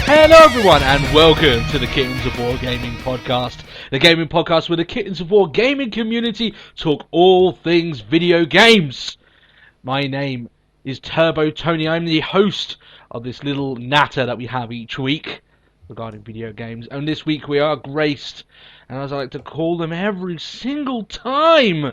Hello everyone and welcome to the Kittens of War Gaming Podcast. The gaming podcast where the Kittens of War gaming community talk all things video games. My name is Turbo Tony. I'm the host of this little natter that we have each week regarding video games. And this week we are graced, and as I like to call them every single time,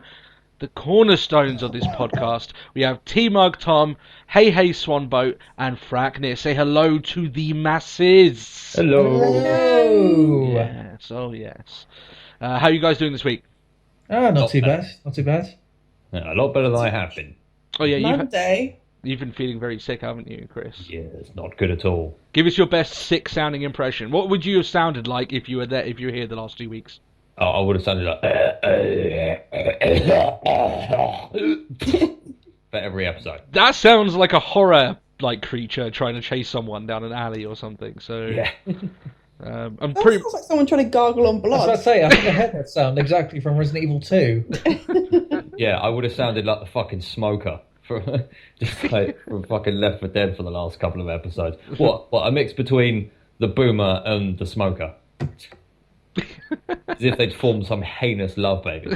the cornerstones of this podcast. We have T-Mug Tom, Hey Swanboat, and Frackness. Say hello to the masses. Hello. Yes, oh yes. How are you guys doing this week? Not too bad. A lot better than I have been. Oh yeah, Monday. You've been feeling very sick, haven't you, Chris? Yeah, it's not good at all. Give us your best sick-sounding impression. What would you have sounded like if you were there, if you were here the last 2 weeks? Oh, I would have sounded like for every episode. That sounds like a horror creature trying to chase someone down an alley or something. So Yeah. I'm That pretty. sounds like someone trying to gargle on I was blood. about to say, I think I heard that sound exactly from Resident Evil 2. Yeah, I would have sounded like the fucking smoker from fucking Left 4 Dead for the last couple of episodes. What a mix between the boomer and the smoker. As if they'd formed some heinous love baby.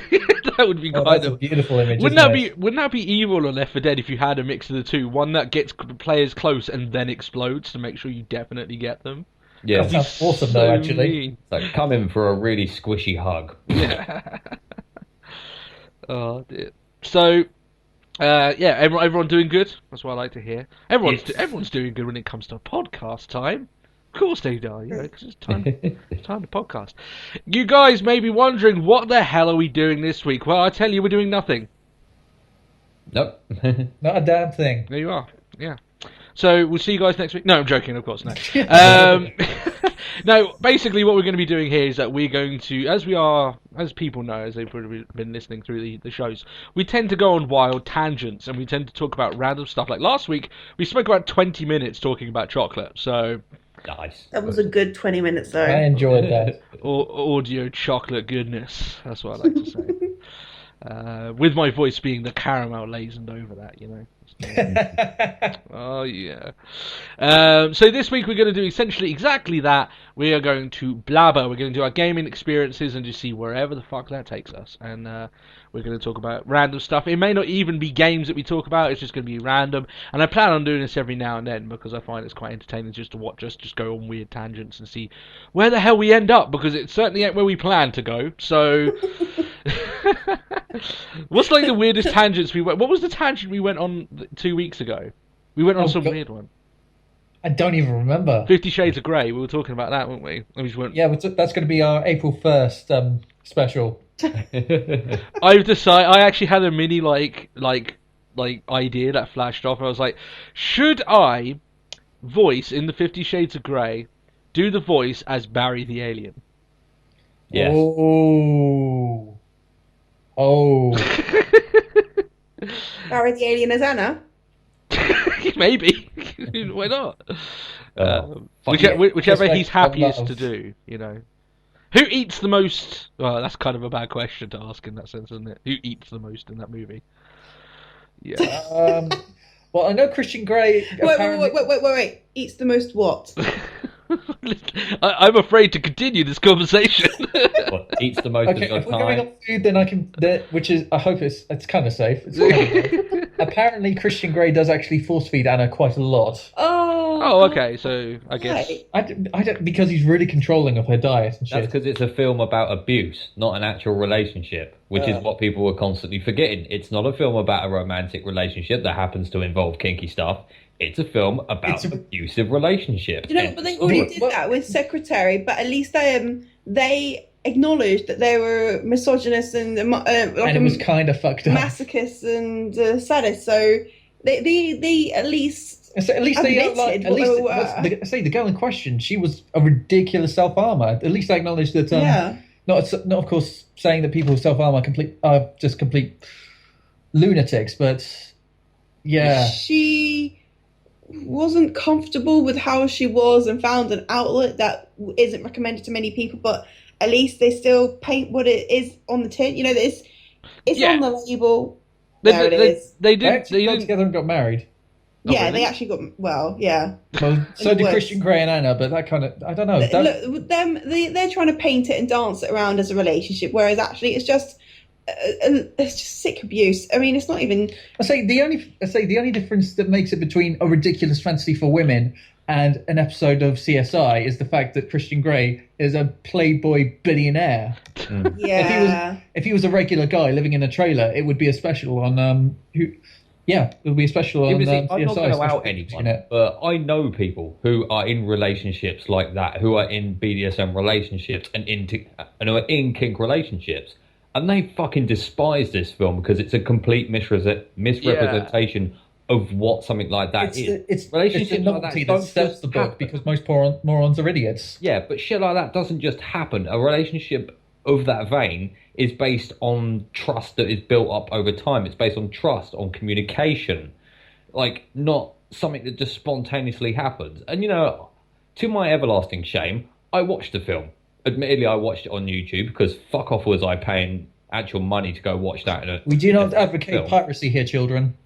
That would be Oh, kind that's a of. beautiful image. Wouldn't isn't that it? be? Wouldn't that be evil on Left 4 Dead if you had a mix of the two? One that gets players close and then explodes to make sure you definitely get them. Yeah, That sounds awesome, though, actually. mean. so come in for a really squishy hug. Yeah. Oh dear. So, yeah, everyone doing good. That's what I like to hear. Everyone's doing good when it comes to podcast time. Of course they do, you know, because it's time to podcast. You guys may be wondering, what the hell are we doing this week? Well, I tell you, we're doing nothing. Nope. Not a damn thing. There you are. Yeah. So we'll see you guys next week. No, I'm joking, of course. No. No. Basically, what we're going to be doing here is that we're going to, as people know, as they've probably been listening through the shows, we tend to go on wild tangents and we tend to talk about random stuff. Like last week, we spoke about 20 minutes talking about chocolate. So Nice. That was a good 20 minutes, though. I enjoyed that. audio chocolate goodness. That's what I like to say. With my voice being the caramel lazened over that, you know. Oh yeah. So this week we're going to do essentially exactly that. We are going to blabber. We're going to do our gaming experiences and just see wherever the fuck that takes us. And we're going to talk about random stuff. It may not even be games that we talk about. It's just going to be random. And I plan on doing this every now and then because I find it's quite entertaining just to watch us just go on weird tangents and see where the hell we end up, because it certainly ain't where we plan to go. So what's like the weirdest tangents we went? What was the tangent we went on 2 weeks ago? We went on some weird one. I don't even remember. 50 Shades of Grey. We were talking about that, weren't we? And we just went, Yeah, but that's going to be our April 1st special. I've decided. I actually had a mini like idea that flashed off. I was like, should I voice in the 50 Shades of Grey, do the voice as Barry the alien? Yes. Oh. Barry the alien as Anna. Maybe. Why not? Fuck Whichever Just he's like happiest love. to do, you know. Who eats the most? Well, that's kind of a bad question to ask in that sense, isn't it? Who eats the most in that movie? Yeah. Well, I know Christian Grey. Wait. Eats the most what? I'm afraid to continue this conversation. What, eats the most Okay, of if the we're going time. on food, then I can. Which is, I hope it's kind of safe. It's kind of safe. Apparently, Christian Grey does actually force feed Anna quite a lot. Oh, okay. So I guess. Right. I don't, because he's really controlling of her diet and That's shit. because it's a film about abuse, not an actual relationship, which is what people were constantly forgetting. It's not a film about a romantic relationship that happens to involve kinky stuff. It's a film about an abusive relationship. You know, but they already did that with Secretary, but at least they acknowledged that they were misogynist and And it was kind of fucked up. masochists and sadists. So they at least So at least they admitted like, at what least they were. say the girl in question, she was a ridiculous self-harmer. At least they acknowledged that. Yeah. Not of course saying that people who self-harm are just complete lunatics, but yeah. She wasn't comfortable with how she was and found an outlet that isn't recommended to many people, but at least they still paint what it is on the tin. You know, it's Yeah. on the label. They There it did- is. They They did. actually They got didn't. together and got married. Yeah, really? they actually got yeah. Well, so the did woods. Christian Grey and Anna, but that kind of, I don't know. That, Look, they're trying to paint it and dance it around as a relationship, whereas actually it's just sick abuse. I mean, it's not even. I say the only difference that makes it between a ridiculous fantasy for women and an episode of CSI is the fact that Christian Grey is a playboy billionaire. Yeah. If he was a regular guy living in a trailer, it would be a special on it would be a special on I'm CSI. not going to special out anyone, in it. but I know people who are in relationships like that, who are in BDSM relationships and are in kink relationships, and they fucking despise this film because it's a complete misrepresentation of what something like that is. It's relationships the like novelty that that don't sells just the book happen. because most morons are idiots. Yeah, but shit like that doesn't just happen. A relationship of that vein is based on trust that is built up over time. It's based on trust, on communication, like not something that just spontaneously happens. And to my everlasting shame, I watched the film. Admittedly, I watched it on YouTube because fuck off was I paying actual money to go watch that. We do not advocate film. piracy here, children.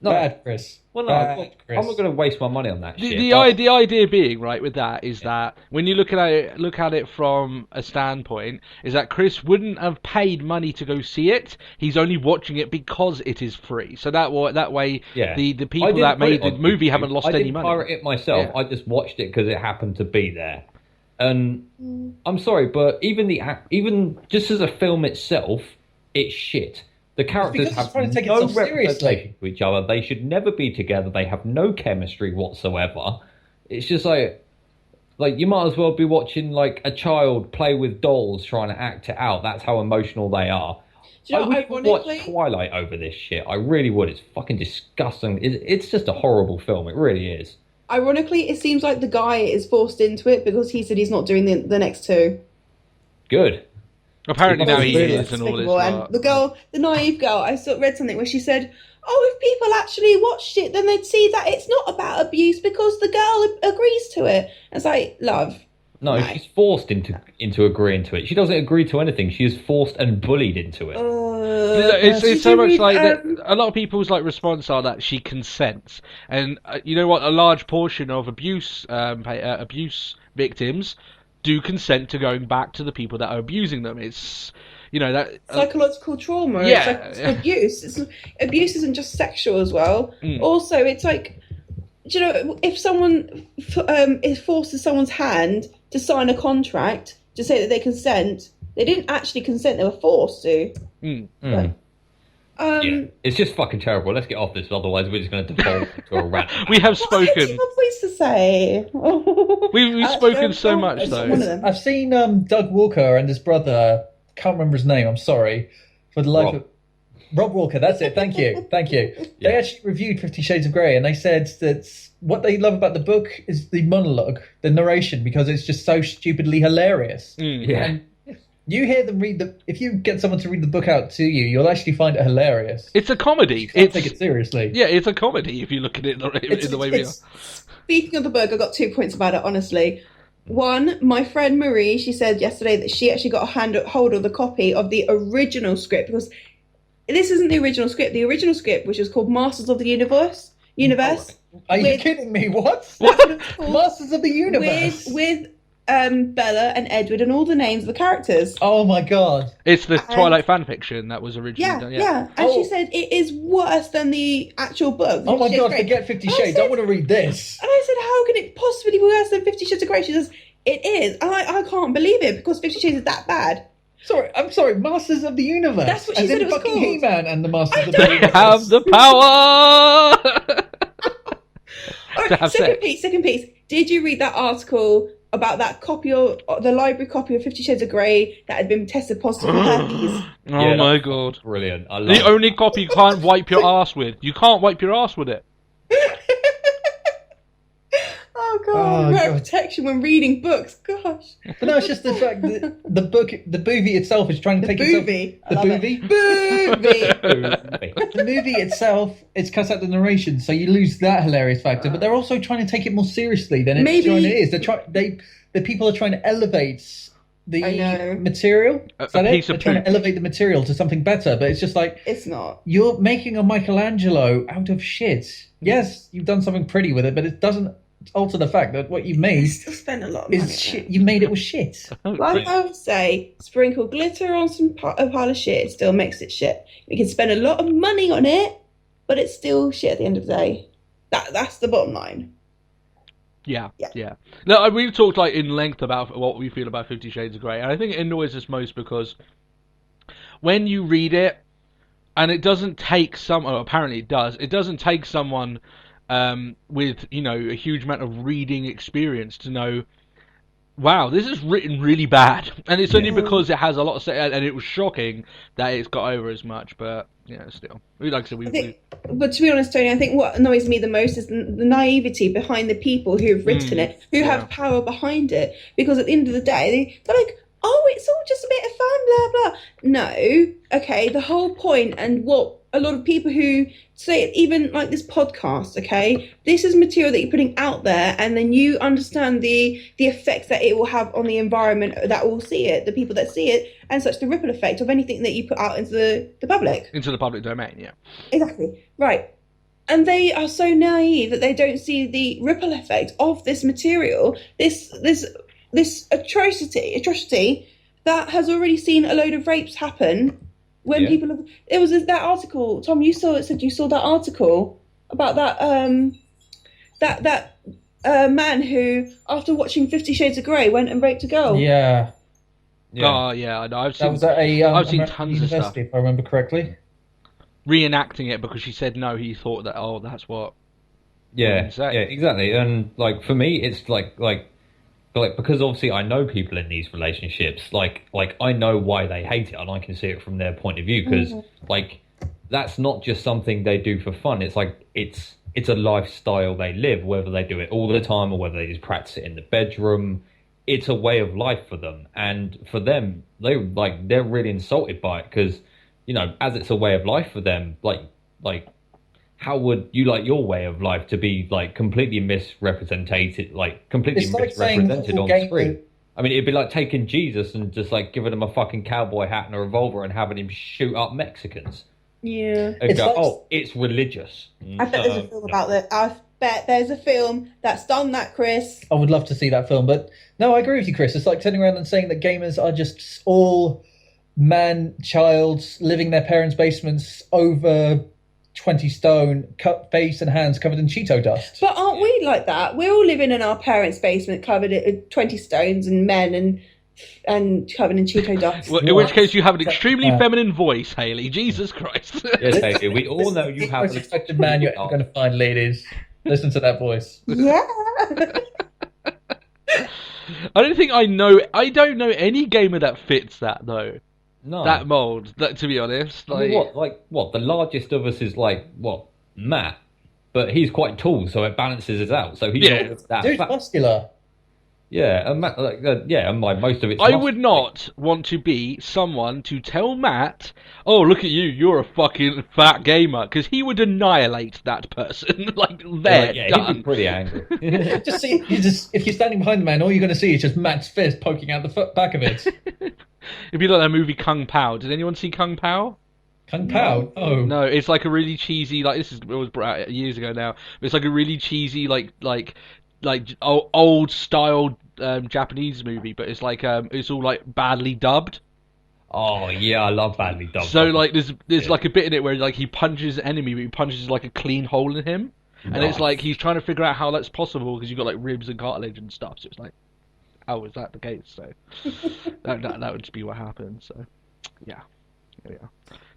No. Bad, Chris. Well, no, Bad, Chris. I'm not going to waste my money on that shit. The idea being, right, with that is that when you look at it from a standpoint, is that Chris wouldn't have paid money to go see it. He's only watching it because it is free. So that way, Yeah. the people that made the movie haven't lost any money. I didn't pirate it myself. Yeah. I just watched it because it happened to be there. And I'm sorry, but even just as a film itself, it's shit. The characters because it's have trying to take no itself seriously. representation to each other. They should never be together. They have no chemistry whatsoever. It's just like you might as well be watching like a child play with dolls trying to act it out. That's how emotional they are. Do you know, I would watch Twilight over this shit. I really would. It's fucking disgusting. It's just a horrible film. It really is. Ironically, it seems like the guy is forced into it because he said he's not doing the next two. Good. Apparently now he Really is and all this. Despicable. And the girl, the naive girl, I read something where she said, "Oh, if people actually watched it, then they'd see that it's not about abuse because the girl agrees to it." And it's like, love. No, No. she's forced into agreeing to it. She doesn't agree to anything. She is forced and bullied into it. It's so much like that. A lot of people's response are that she consents, and you know what? A large portion of abuse victims do consent to going back to the people that are abusing them. It's that psychological trauma. Yeah. It's abuse. Abuse isn't just sexual as well. Also, it's like, do you know, if someone forces someone's hand to sign a contract to say that they consent, they didn't actually consent. They were forced to. But, Yeah, it's just fucking terrible. Let's get off this, otherwise we're just going to devolve into a rant. we have What have spoken. you got voice to say? We've spoken so much though. One of them. I've seen Doug Walker and his brother. Can't remember his name. I'm sorry for the life of Rob Walker. That's it. Thank you. They actually reviewed 50 Shades of Grey, and they said that what they love about the book is the monologue, the narration, because it's just so stupidly hilarious. Yeah. And you hear them read if you get someone to read the book out to you, you'll actually find it hilarious. It's a comedy. Take it seriously. Yeah, it's a comedy if you look at it in the way we are. Speaking of the book, I got 2 points about it, honestly. One, my friend Marie, she said yesterday that she actually got a hold of the copy of the original script, because this isn't the original script. The original script, which was called Masters of the Universe. Are you kidding me? What? Masters of the Universe. With Bella and Edward and all the names of the characters. Oh my god. It's the Twilight fanfiction that was originally done. Yeah. And she said it is worse than the actual book. Oh my god, Grey. forget 50 And Shades. I want to read this. And I said, how can it possibly be worse than 50 Shades of Grey? She says, it is. And I can't believe it, because 50 Shades is that bad. I'm sorry, Masters of the Universe. That's what she said it was fucking called. He-Man and the Masters of the They Universe. have the power. All To right, have second piece. Did you read that article about that copy of the library copy of 50 Shades of Grey that had been tested positive for herpes? Oh my god. Brilliant. I love The only copy you can't wipe your ass with. You can't wipe your ass with it. Oh god, Oh, no God. protection when reading books. Gosh. But no, it's just the fact that the movie itself is trying to take Boovie. I itself... love The it. movie? it. The movie itself, it's cuts out the narration, so you lose that hilarious factor. But they're also trying to take it more seriously than it Maybe- is. The people are trying to elevate the I know. material. A Is that piece it? of They're trying poop. to elevate the material to something better, but it's just like It's not. you're making a Michelangelo out of shit. Yes, you've done something pretty with it, but it doesn't alter the fact that what you They made still spend a lot of money. is shit. You made it with shit. Like I would say, sprinkle glitter on a pile of shit, it still makes it shit. You can spend a lot of money on it, but it's still shit at the end of the day. That's the bottom line. Yeah. Yeah. No, we've talked like in length about what we feel about 50 Shades of Grey, and I think it annoys us most because when you read it, and it doesn't take apparently it doesn't take someone with, you know, a huge amount of reading experience to know, wow, this is written really bad, and it's only because it has a lot of and it was shocking that it's got over as much, but yeah, still, like I said, but to be honest, Tony, I think what annoys me the most is the naivety behind the people who have written it, who have power behind it, because at the end of the day, they're like, oh, it's all just a bit of fun, blah blah. No, okay, the whole point, and what a lot of people who say it, even like this podcast, okay, this is material that you're putting out there, and then you understand the effects that it will have on the environment that will see it, the people that see it, and such the ripple effect of anything that you put out into the public. into the public domain, yeah. Exactly, right. And they are so naive that they don't see the ripple effect of this material, this atrocity that has already seen a load of rapes happen. When people have, it was that article, Tom, you saw that article about that man who, after watching 50 Shades of Grey, went and raped a girl. Yeah. Oh yeah, I know. I've That seen was at I've seen American tons of stuff University, if I remember correctly. reenacting it because she said no. He thought that that's what. Yeah, would say. yeah, exactly. And like for me, it's like because obviously I know people in these relationships. Like I know why they hate it, and I can see it from their point of view because like that's not just something they do for fun. It's like it's a lifestyle they live, whether they do it all the time or whether they just practice it in the bedroom. It's a way of life for them, and for them, they're really insulted by it because, you know, as it's a way of life for them, like how would you like your way of life to be like completely misrepresented, It's like saying misrepresented on screen? I mean, it'd be like taking Jesus and just like giving him a fucking cowboy hat and a revolver and having him shoot up Mexicans. Yeah. And go, like- it's religious. I bet there's a film about that. I bet there's a film that's done that, Chris. I would love to see that film, but no, I agree with you, Chris. It's like turning around and saying that gamers are just all man-childs living in their parents' basements over 20 stone, cut face and hands covered in Cheeto dust. But aren't we like that? We're all living in our parents' basement covered in 20 stones and men and covered in Cheeto dust. Well, in which case you have an extremely feminine voice, Hayley. Jesus Christ. Yes, Hayley, we all know you This is the have most respected man you're ever going to find, ladies. Listen to that voice. Yeah. I don't know any gamer that fits that though. No. That mold, to be honest. I mean, what? The largest of us is Matt, but he's quite tall, so it balances us out. So he's not that Dude's fat. muscular. Yeah, and Matt, and most of it's. I would not want to be someone to tell Matt, "Oh, look at you, you're a fucking fat gamer," because he would annihilate that person. He'd Done. be pretty angry. Just see, if you're standing behind the man, all you're going to see is just Matt's fist poking out the back of it. It'd be like that movie Kung Pao. Did anyone see Kung Pao? Kung Pao? Oh. No, it's like a really cheesy, it was brought out years ago now, but it's like a really cheesy, old style Japanese movie, but it's like it's all like badly dubbed. Oh yeah, I love badly dubbed. So like there's like a bit in it where like he punches the enemy, but he punches like a clean hole in him, and it's like he's trying to figure out how that's possible because you've got like ribs and cartilage and stuff. So it's like, oh, is that the case? So that would just be what happens. So yeah, there we are.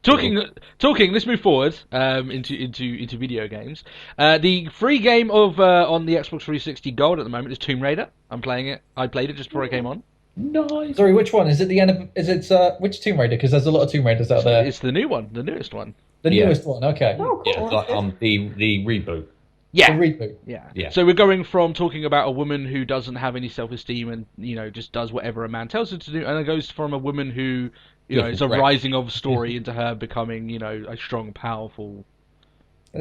Talking. Let's move forward into video games. The free game of on the Xbox 360 Gold at the moment is Tomb Raider. I'm playing it. I played it just before it came on. Nice. Sorry, which one? Is it the end of? Is it which Tomb Raider? Because there's a lot of Tomb Raiders out there. It's the new one, the newest one. The newest one. Okay. Oh, cool. Yeah, like the reboot. Yeah. The reboot. Yeah. So we're going from talking about a woman who doesn't have any self-esteem and just does whatever a man tells her to do, and it goes from a woman who it's a rising of story into her becoming a strong, powerful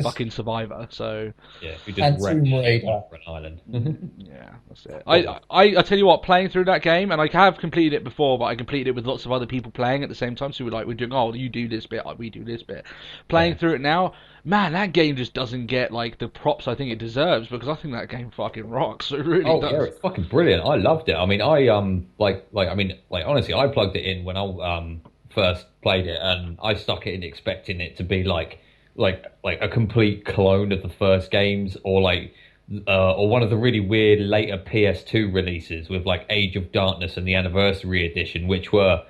fucking Survivor. So Yeah, we And just wrecked Tomb shit Raider. on an island. yeah, that's it. I tell you what, playing through that game, and I have completed it before, but I completed it with lots of other people playing at the same time. So we're doing, oh, you do this bit, we do this bit. Playing through it now, man, that game just doesn't get like the props I think it deserves, because I think that game fucking rocks. It really does. Yeah, it's fucking brilliant. I loved it. I mean, honestly, I plugged it in when I first played it, and I stuck it in expecting it to be like a complete clone of the first games, or one of the really weird later PS2 releases with like Age of Darkness and the Anniversary Edition, which were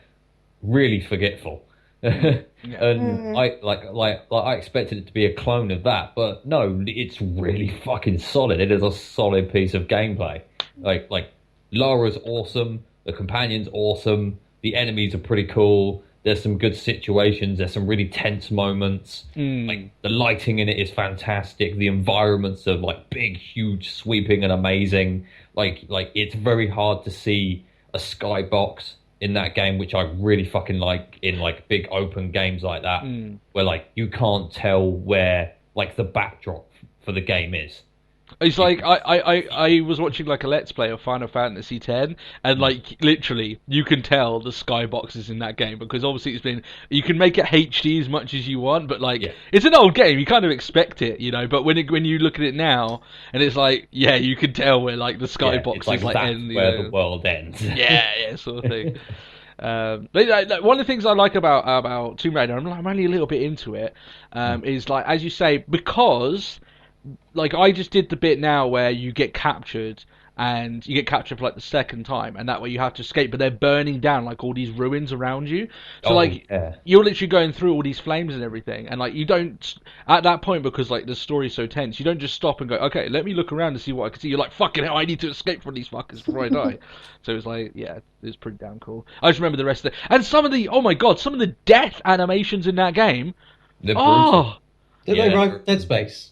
really forgetful. And I expected it to be a clone of that, but no, it's really fucking solid. It is a solid piece of gameplay. Like Lara's awesome, the companion's awesome, the enemies are pretty cool. There's some good situations. There's some really tense moments. Like the lighting in it is fantastic. The environments are like big, huge, sweeping, and amazing. Like it's very hard to see a skybox in that game, which I really fucking like in like big open games like that, where like you can't tell where like the backdrop for the game is. It's like I was watching like a Let's Play of Final Fantasy X, and like literally you can tell the skyboxes in that game, because obviously you can make it HD as much as you want, but like it's an old game, you kind of expect it, you know. But when you look at it now, and it's like you can tell where like the skybox it's like is like that's end, where the world ends. yeah, sort of thing. But one of the things I like about Tomb Raider, I'm only a little bit into it, is like, as you say, because like I just did the bit now where you get captured, and you get captured for like the second time, and that way you have to escape, but they're burning down like all these ruins around you. So you're literally going through all these flames and everything, and like you don't at that point, because like the story's so tense, you don't just stop and go, okay, let me look around to see what I can see. You're like, fucking hell, I need to escape from these fuckers before I die. So it's like, yeah, it's pretty damn cool. I just remember the rest of it, and some of the death animations in that game. They're brutal. Did they write Dead Space?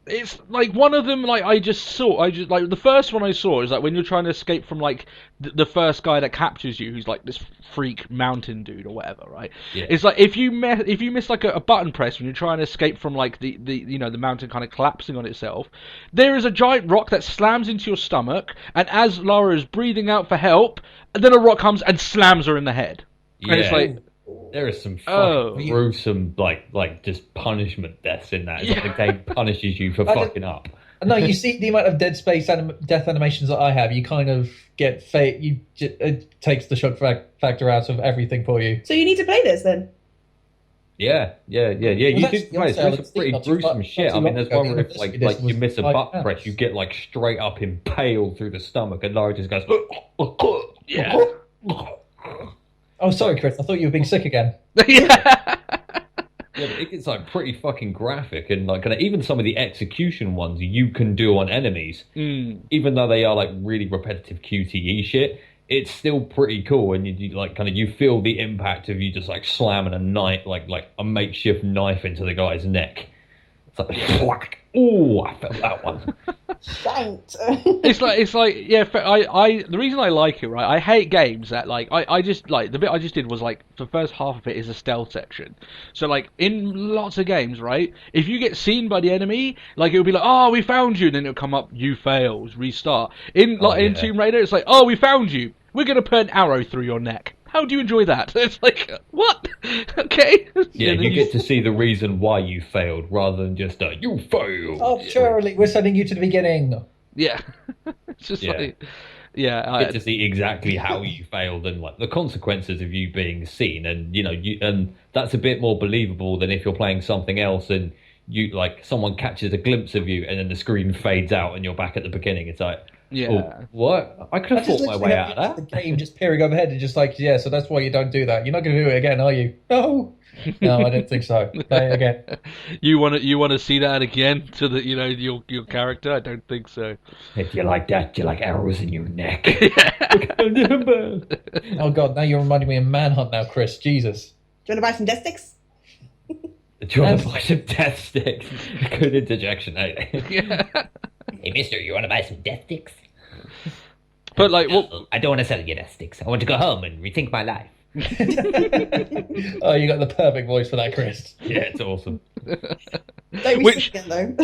It's like one of them, like I just like the first one I saw is like when you're trying to escape from like the first guy that captures you, who's like this freak mountain dude or whatever, right? Yeah. It's like if you miss like a button press when you're trying to escape from like the mountain kind of collapsing on itself, there is a giant rock that slams into your stomach, and as Lara is breathing out for help, then a rock comes and slams her in the head. Yeah. And it's like, there is some fucking gruesome, like just punishment deaths in that. It's like the game punishes you for fucking up. No, you see the amount of Dead Space death animations that I have, you kind of get it takes the shock factor out of everything for you. So you need to play this then? Yeah. You do play some pretty gruesome shit. I mean, there's one where if like you miss a butt press, you get like straight up impaled through the stomach, and Lara just goes, yeah. Oh, sorry, Chris. I thought you were being sick again. Yeah. Yeah, but it gets like pretty fucking graphic, and like even some of the execution ones you can do on enemies, even though they are like really repetitive QTE shit, it's still pretty cool, and you like kind of you feel the impact of you just like slamming a knife, like a makeshift knife into the guy's neck. It's like, oh, I felt that one. Shanked. It's like yeah. The reason I like it, right? I hate games that like I just like the bit I just did was like the first half of it is a stealth section. So like in lots of games, right? If you get seen by the enemy, like it'll be like, oh, we found you, and then it'll come up, you failed, restart. In Tomb Raider, it's like, oh, we found you. We're gonna put an arrow through your neck. How do you enjoy that? It's like, what? Okay. Yeah, you get to see the reason why you failed, rather than just you failed. Oh, surely we're sending you to the beginning. Yeah. It's just like, yeah. You get to see exactly how you failed and like the consequences of you being seen, and and that's a bit more believable than if you're playing something else and you like someone catches a glimpse of you and then the screen fades out and you're back at the beginning. It's like, yeah. Oh, what? I could have thought my way out of that. The game just peering overhead and just like, yeah, so that's why you don't do that. You're not going to do it again, are you? No, I don't think so. Play it again. You want to see that again to the your character? I don't think so. If you like that, you like arrows in your neck. Oh God, now you're reminding me of Manhunt now, Chris. Jesus. Do you want to buy some death sticks? Do you want to buy some death sticks? Good interjection, eh? Yeah. Hey, mister, you want to buy some death sticks? But like, I don't want to sell you death sticks. I want to go home and rethink my life. Oh, you got the perfect voice for that, Chris. Yeah, it's awesome. Don't be Which- singing though.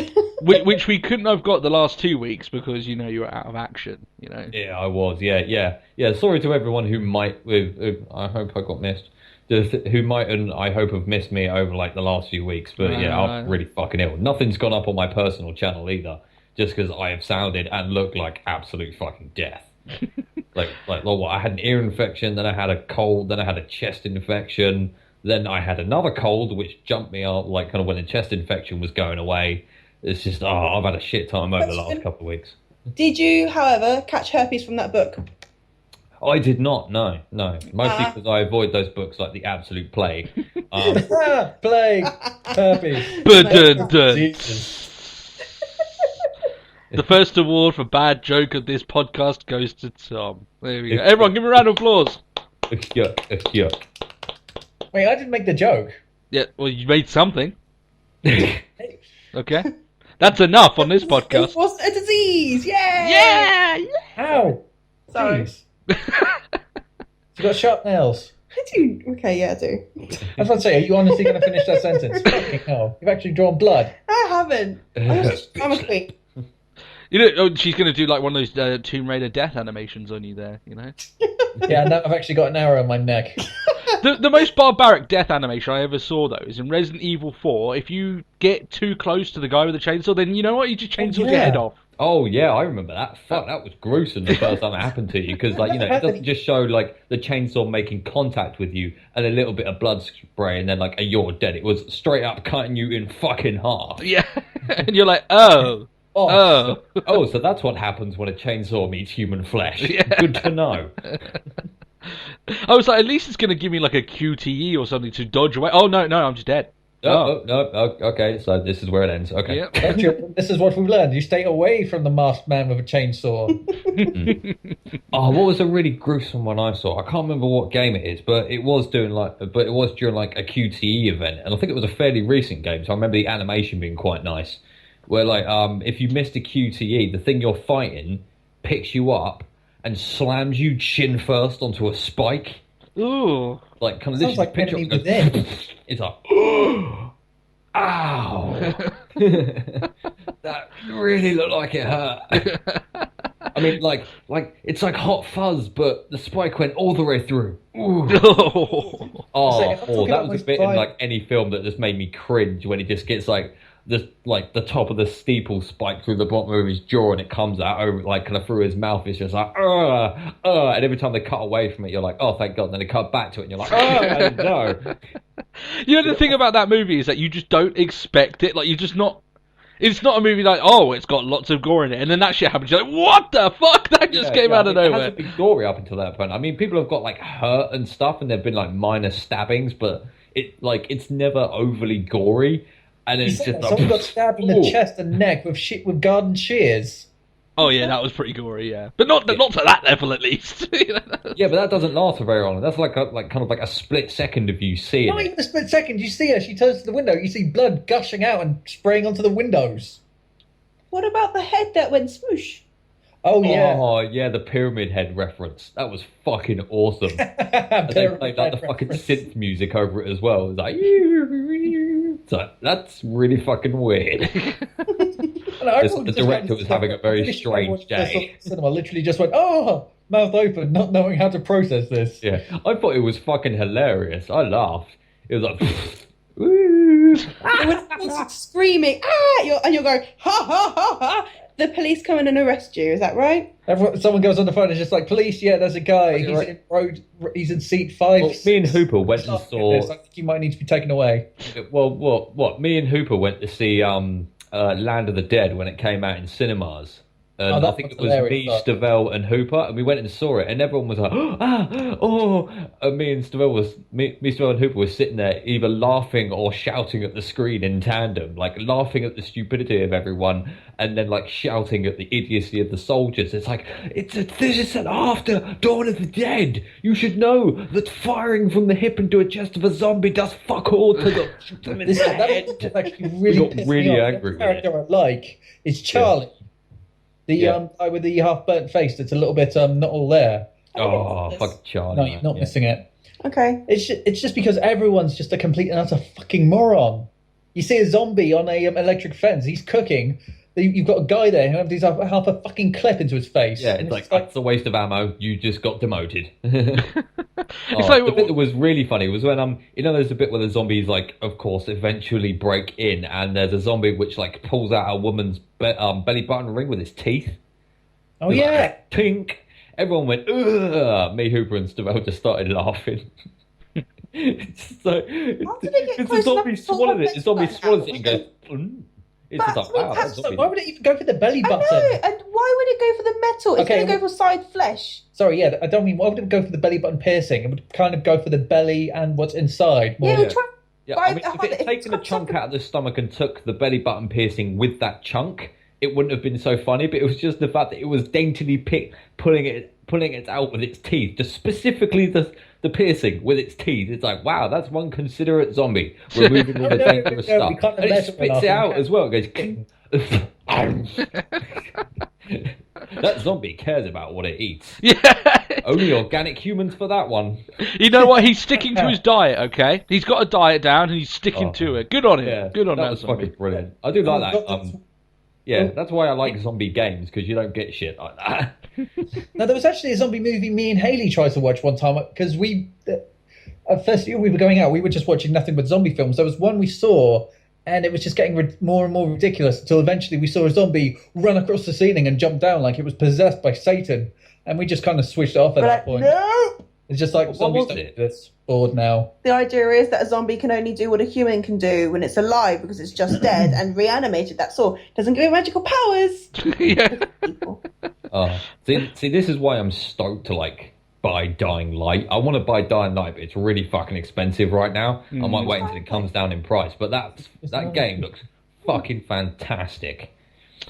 which we couldn't have got the last 2 weeks because you were out of action. Yeah, I was. Yeah. Sorry to everyone who might. I hope I got missed. Who might and I hope have missed me over like the last few weeks. But yeah, I'm really fucking ill. Nothing's gone up on my personal channel either, just because I have sounded and looked like absolute fucking death. like what? I had an ear infection, then I had a cold, then I had a chest infection, then I had another cold, which jumped me out like kind of when the chest infection was going away. It's just I've had a shit time over the last couple of weeks. Did you, however, catch herpes from that book? I did not. No. Mostly because I avoid those books like the absolute plague. Plague, herpes. Ba-dun-dun. Jesus. The first award for bad joke of this podcast goes to Tom. There we go. Everyone, give me a round of applause. Yeah. Wait, I didn't make the joke. Yeah, well, you made something. Okay, that's enough on this It podcast. wasn't a disease! Yay! Yeah. How? Sorry. Jeez. You got sharp nails. I do. Okay, yeah, I do. I was about to say, are you honestly going to finish that sentence? Fucking hell. You've actually drawn blood. I haven't. I'm a queen. She's going to do like one of those Tomb Raider death animations on you there. Yeah, and I've actually got an arrow in my neck. The most barbaric death animation I ever saw, though, is in Resident Evil 4. If you get too close to the guy with the chainsaw, then you know what? You just chainsaw your head off. Oh yeah, I remember that. Fuck, that was gruesome the first time it happened to you because it doesn't just show like the chainsaw making contact with you and a little bit of blood spray and then like you're dead. It was straight up cutting you in fucking half. Yeah, and you're like, oh. So that's what happens when a chainsaw meets human flesh. Yeah. Good to know. I was like, at least it's going to give me like a QTE or something to dodge away. Oh, no, I'm just dead. No. Okay, so this is where it ends. Okay. Yep. This is what we've learned. You stay away from the masked man with a chainsaw. Oh, what was a really gruesome one I saw? I can't remember what game it is, but it was during like a QTE event, and I think it was a fairly recent game. So I remember the animation being quite nice. Where like if you missed a QTE, the thing you're fighting picks you up and slams you chin first onto a spike. Ooh. Like kind of Sounds like picture Enemy Within. It's like ow. That really looked like it hurt. I mean, like it's like Hot Fuzz, but the spike went all the way through. Ooh. That was a bit in like any film that just made me cringe when it just gets like the top of the steeple spiked through the bottom of his jaw and it comes out over like kind of through his mouth. It's just like and every time they cut away from it, you're like, oh thank God. And then they cut back to it, and you're like, no. The thing about that movie is that you just don't expect it. Like it's not a movie like, oh, it's got lots of gore in it, and then that shit happens. You're like, what the fuck? That just came out of nowhere. It hasn't been gory up until that point. I mean, people have got like hurt and stuff, and there've been like minor stabbings, but it's never overly gory. And it's just someone got stabbed in the chest and neck with garden shears. Oh yeah, that was pretty gory, yeah, but not to that level at least. Yeah, but that doesn't last for very long. That's like kind of like a split second of you seeing Not it. even a split second. You see her. She turns to the window. You see blood gushing out and spraying onto the windows. What about the head that went swoosh? Oh yeah. Oh yeah, the Pyramid Head reference. That was fucking awesome. And they played like the fucking synth music over it as well. It was like, so that's really fucking weird. The director was having a very strange day. Cinema literally just went, mouth open, not knowing how to process this. Yeah, I thought it was fucking hilarious. I laughed. It was like, woo. Everyone's screaming, and you're going, ha ha ha ha. The police come in and arrest you. Is that right? Someone goes on the phone and is just like, police, yeah, there's a guy. He's in seat 5. Well, me and Hooper went and saw. I think he might need to be taken away. Well, what? Me and Hooper went to see Land of the Dead when it came out in cinemas. And I think it was me, Stivell, and Hooper, and we went and saw it, and everyone was like, and me and Stivell and Hooper were sitting there either laughing or shouting at the screen in tandem, like laughing at the stupidity of everyone, and then like shouting at the idiocy of the soldiers. It's like, this is an after Dawn of the Dead. You should know that firing from the hip into a chest of a zombie does fuck all to them in the head. That actually really got really angry The character I like is Charlie. The guy with the half-burnt face that's a little bit not all there. Oh, fucking Charlie. No, you're not missing it. Okay. It's just because everyone's just a complete and utter fucking moron. You see a zombie on a electric fence. He's cooking. You've got a guy there who empties half a fucking clip into his face. Yeah, And it's like, that's a waste of ammo. You just got demoted. It's like- the bit that was really funny was when there's a bit where the zombies, like, of course, eventually break in, and there's a zombie which, like, pulls out a woman's belly button ring with its teeth. Oh yeah. Like, tink. Everyone went, ugh. Me, Hooper, and Stabell just started laughing. It's so, How did it get because close the zombie enough to swallowed pull it. The zombie back swallows out? it and goes, It's just like, wow, that zombie. Why would it even go for the belly I button? know, and why would it go for the metal? It's Okay, going to go for side flesh. Sorry, yeah, I don't mean, why would it go for the belly button piercing? It would kind of go for the belly and what's inside. More. Yeah, we'll try. Yeah, I mean, if it had taken a chunk out of the stomach and took the belly button piercing with that chunk, it wouldn't have been so funny. But it was just the fact that it was daintily pulling it out with its teeth, just specifically the piercing with its teeth. It's like, wow, that's one considerate zombie removing all the dangerous stuff, we can't and it measure spits enough. it out as well. It goes. That zombie cares about what it eats. Yeah. Only organic humans for that one. You know what? He's sticking to his diet, okay? He's got a diet down and he's sticking to it. Good on him. Yeah, Good on that was zombie. fucking brilliant. I do like that. God, Yeah, that's why I like zombie games, because you don't get shit like that. Now, there was actually a zombie movie me and Haley tried to watch one time, because first year we were going out, we were just watching nothing but zombie films. There was one we saw, and it was just getting more and more ridiculous until eventually we saw a zombie run across the ceiling and jump down like it was possessed by Satan. And we just kind of switched off at that point. No! It's just like, What zombies was don't it? do this. Bored now. The idea is that a zombie can only do what a human can do when it's alive because it's just dead and reanimated. That's all. Doesn't give it magical powers. Yeah. People. See, this is why I'm stoked to, like, buy Dying Light. I want to buy Dying Light, but it's really fucking expensive right now. I might wait until it comes down in price. But that game looks fucking fantastic.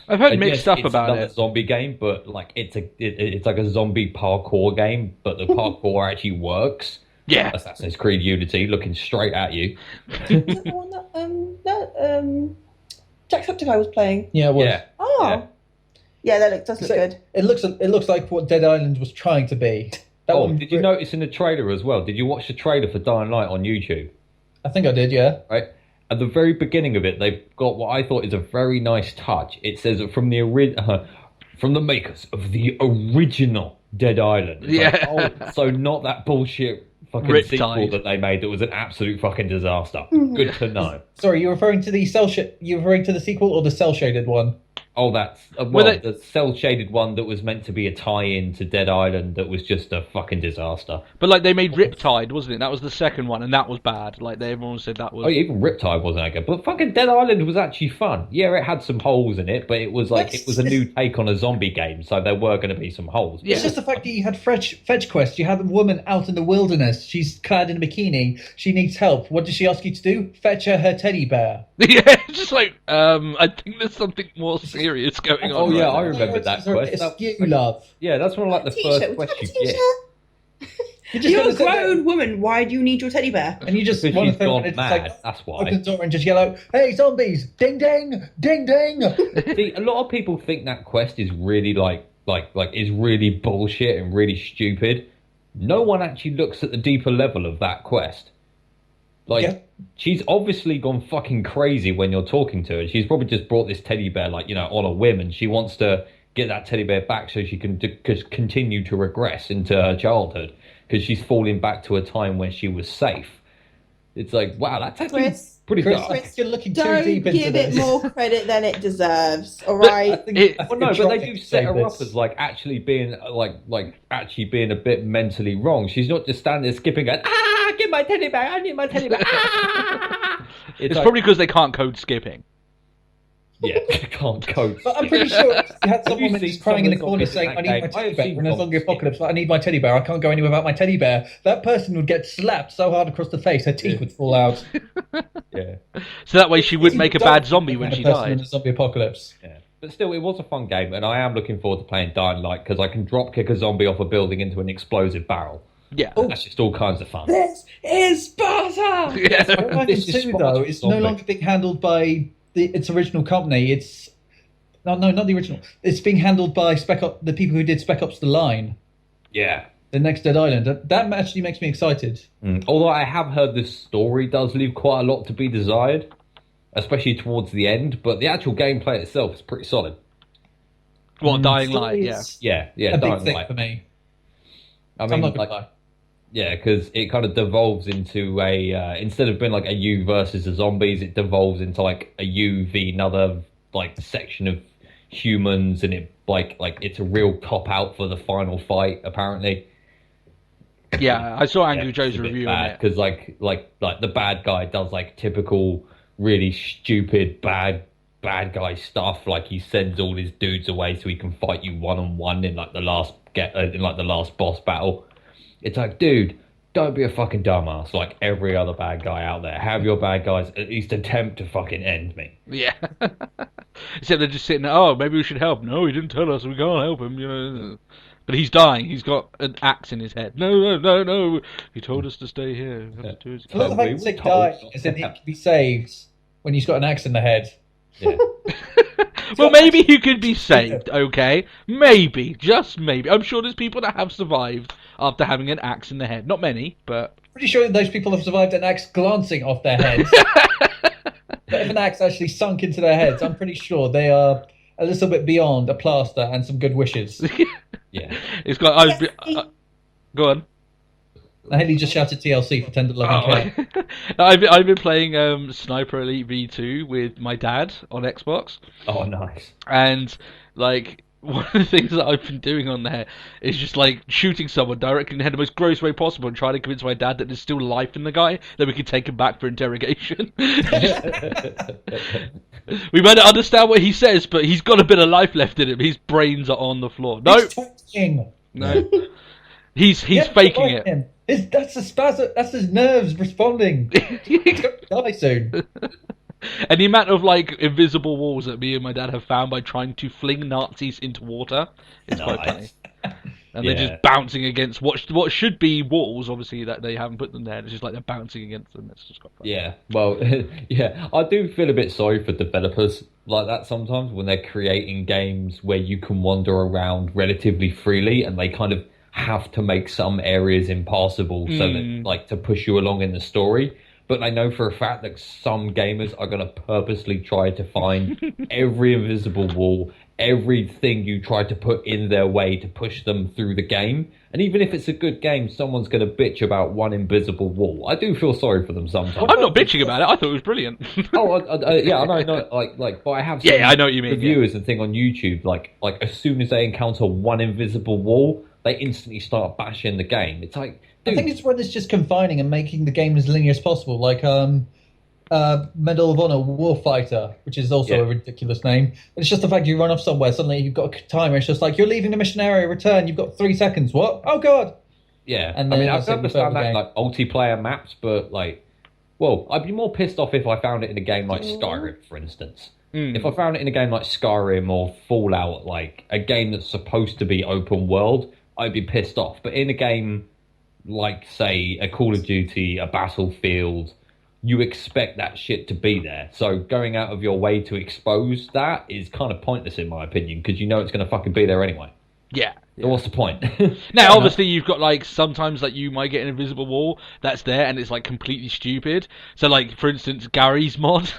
I've heard And mixed yes, stuff it's about another it. zombie game, but like it's like a zombie parkour game, but the parkour actually works. Yeah. Assassin's Creed Unity, looking straight at you. Is that the one that Jacksepticeye was playing? Yeah, it was. Yeah. Oh. Yeah, that does look good. It looks like what Dead Island was trying to be. That one, Did you notice in the trailer as well? Did you watch the trailer for Dying Light on YouTube? I think I did, yeah. Right. At the very beginning of it, they've got what I thought is a very nice touch. It says from the makers of the original Dead Island. It's Yeah. like, oh, so not that bullshit fucking Riptide. sequel that they made that was an absolute fucking disaster. Good to know. Sorry, you're referring to the you're referring to the sequel or the cell shaded one? Oh, that's the cell-shaded one that was meant to be a tie-in to Dead Island that was just a fucking disaster. But like they made Riptide, wasn't it? That was the second one, and that was bad. Like everyone said that was. Oh, even Riptide wasn't that good. But fucking Dead Island was actually fun. Yeah, it had some holes in it, but it was like it was a new take on a zombie game, so there were going to be some holes. Yeah. It's just the fact that you had fetch quest. You had a woman out in the wilderness. She's clad in a bikini. She needs help. What does she ask you to do? Fetch her teddy bear. Yeah, it's just like I think there's something more serious going on. Oh yeah, right I now. remember that quest. It's you, love. Yeah, that's one of like the T-shirt. first Would quests you you have a get. T-shirt? You're a grown woman. Why do you need your teddy bear? And you just Because want she's to gone it's mad. like, That's open why. the door and just yell out, "Hey, zombies! Ding ding, ding ding!" See, a lot of people think that quest is really like is really bullshit and really stupid. No one actually looks at the deeper level of that quest. Like, Yeah. she's obviously gone fucking crazy when you're talking to her. She's probably just brought this teddy bear, like, on a whim, and she wants to get that teddy bear back so she can continue to regress into her childhood, because she's falling back to a time when she was safe. It's like, wow, that's actually Chris, pretty Chris, dark. I think you're looking too Don't deep into give this. it more credit than it deserves. All But- right. Well, no, but they do set her up as like actually being actually being a bit mentally wrong. She's not just standing there skipping going, get my teddy bear, I need my teddy bear. It's like, probably because they can't code skipping. yeah, can't cope. But I'm pretty sure you had some Have you woman seen just crying in the some of corner the saying, "I zombies in need my that game? I teddy have bear." seen When there's zombie zombies. apocalypse, like, I need my teddy bear. I can't go anywhere without my teddy bear. That person would get slapped so hard across the face, her teeth would fall out. Yeah, So that way she wouldn't make a bad zombie when Kind she of person in died. a zombie apocalypse. yeah. But still, it was a fun game, and I am looking forward to playing Dying Light because I can drop kick a zombie off a building into an explosive barrel. Yeah. That's just all kinds of fun. This is Sparta. Yeah. Item This is 2, Sparta though, it's no zombie. longer being handled by its original company. It's no, not the original. It's being handled by the people who did Spec Ops: The Line. Yeah, The Next Dead Island. That actually makes me excited. Although I have heard this story does leave quite a lot to be desired, especially towards the end. But the actual gameplay itself is pretty solid. What, Dying Light? Yeah. Yeah, A big Dying thing Light. for me. I mean, I'm not gonna lie. yeah, because it kind of devolves into a instead of being like a you versus the zombies, it devolves into like a you v another like section of humans, and it like it's a real cop out for the final fight. Apparently, Yeah, I saw Angry Joe's it's a bit review on bad it. because like the bad guy does like typical really stupid bad guy stuff. Like he sends all his dudes away so he can fight you one-on-one in like the last boss battle. It's like, dude, don't be a fucking dumbass like every other bad guy out there. Have your bad guys at least attempt to fucking end me. Yeah. Except they're just sitting there, oh, maybe we should help. No, he didn't tell us, we can't help him, you know. But he's dying, he's got an axe in his head. No. He told us to stay here. We have to do his I love the fact that they die, as in he can be saved when he's got an axe in the head. Yeah. Well, maybe he could be saved, okay? Maybe, just maybe. I'm sure there's people that have survived after having an axe in the head. Not many, but... Pretty sure that those people have survived an axe glancing off their heads. But if an axe actually sunk into their heads, I'm pretty sure they are a little bit beyond a plaster and some good wishes. Yeah. It's got... go on. Haley just shouted TLC for tender loving care. I've been playing Sniper Elite V2 with my dad on Xbox, Oh, nice. and like one of the things that I've been doing on there is just like shooting someone directly in the head the most gross way possible and trying to convince my dad that there's still life in the guy, that we can take him back for interrogation. We might not understand what he says, but he's got a bit of life left in him. His brains are on the floor. No, He's talking. no, he's Yeah, faking it. him. That's a spasm. That's his nerves responding. He's going to die soon. And the amount of like invisible walls that me and my dad have found by trying to fling Nazis into water is quite funny. And they're just bouncing against what should be walls, obviously, that they haven't put them there. It's just like they're bouncing against them. It's just quite funny. Yeah, well, yeah, I do feel a bit sorry for developers like that sometimes when they're creating games where you can wander around relatively freely, and they kind of have to make some areas impassable so that, like, to push you along in the story. But I know for a fact that some gamers are going to purposely try to find every invisible wall, everything you try to put in their way to push them through the game. And even if it's a good game, someone's going to bitch about one invisible wall. I do feel sorry for them sometimes. I'm not bitching about it. I thought it was brilliant. Yeah, I know, like, but I have some I know what you mean. reviewers and thing on YouTube. Like as soon as they encounter one invisible wall, they instantly start bashing the game. It's like, dude. I think it's when it's just confining and making the game as linear as possible, like Medal of Honor Warfighter, which is also a ridiculous name. But it's just the fact you run off somewhere, suddenly you've got a timer. It's just like, you're leaving the mission area, return. You've got 3 seconds. What? Oh god! Yeah, And I mean, then I that's can it, you start understand the that game. like multiplayer maps, but like, well, I'd be more pissed off if I found it in a game like Skyrim, for instance. If I found it in a game like Skyrim or Fallout, like a game that's supposed to be open world, I'd be pissed off. But in a game like, say, a Call of Duty, a Battlefield, you expect that shit to be there. So going out of your way to expose that is kind of pointless, in my opinion, because you know it's going to fucking be there anyway. Yeah. So what's the point? Now, obviously, you've got, like, sometimes, like, you might get an invisible wall that's there, and it's, like, completely stupid. So, like, for instance, Gary's mod.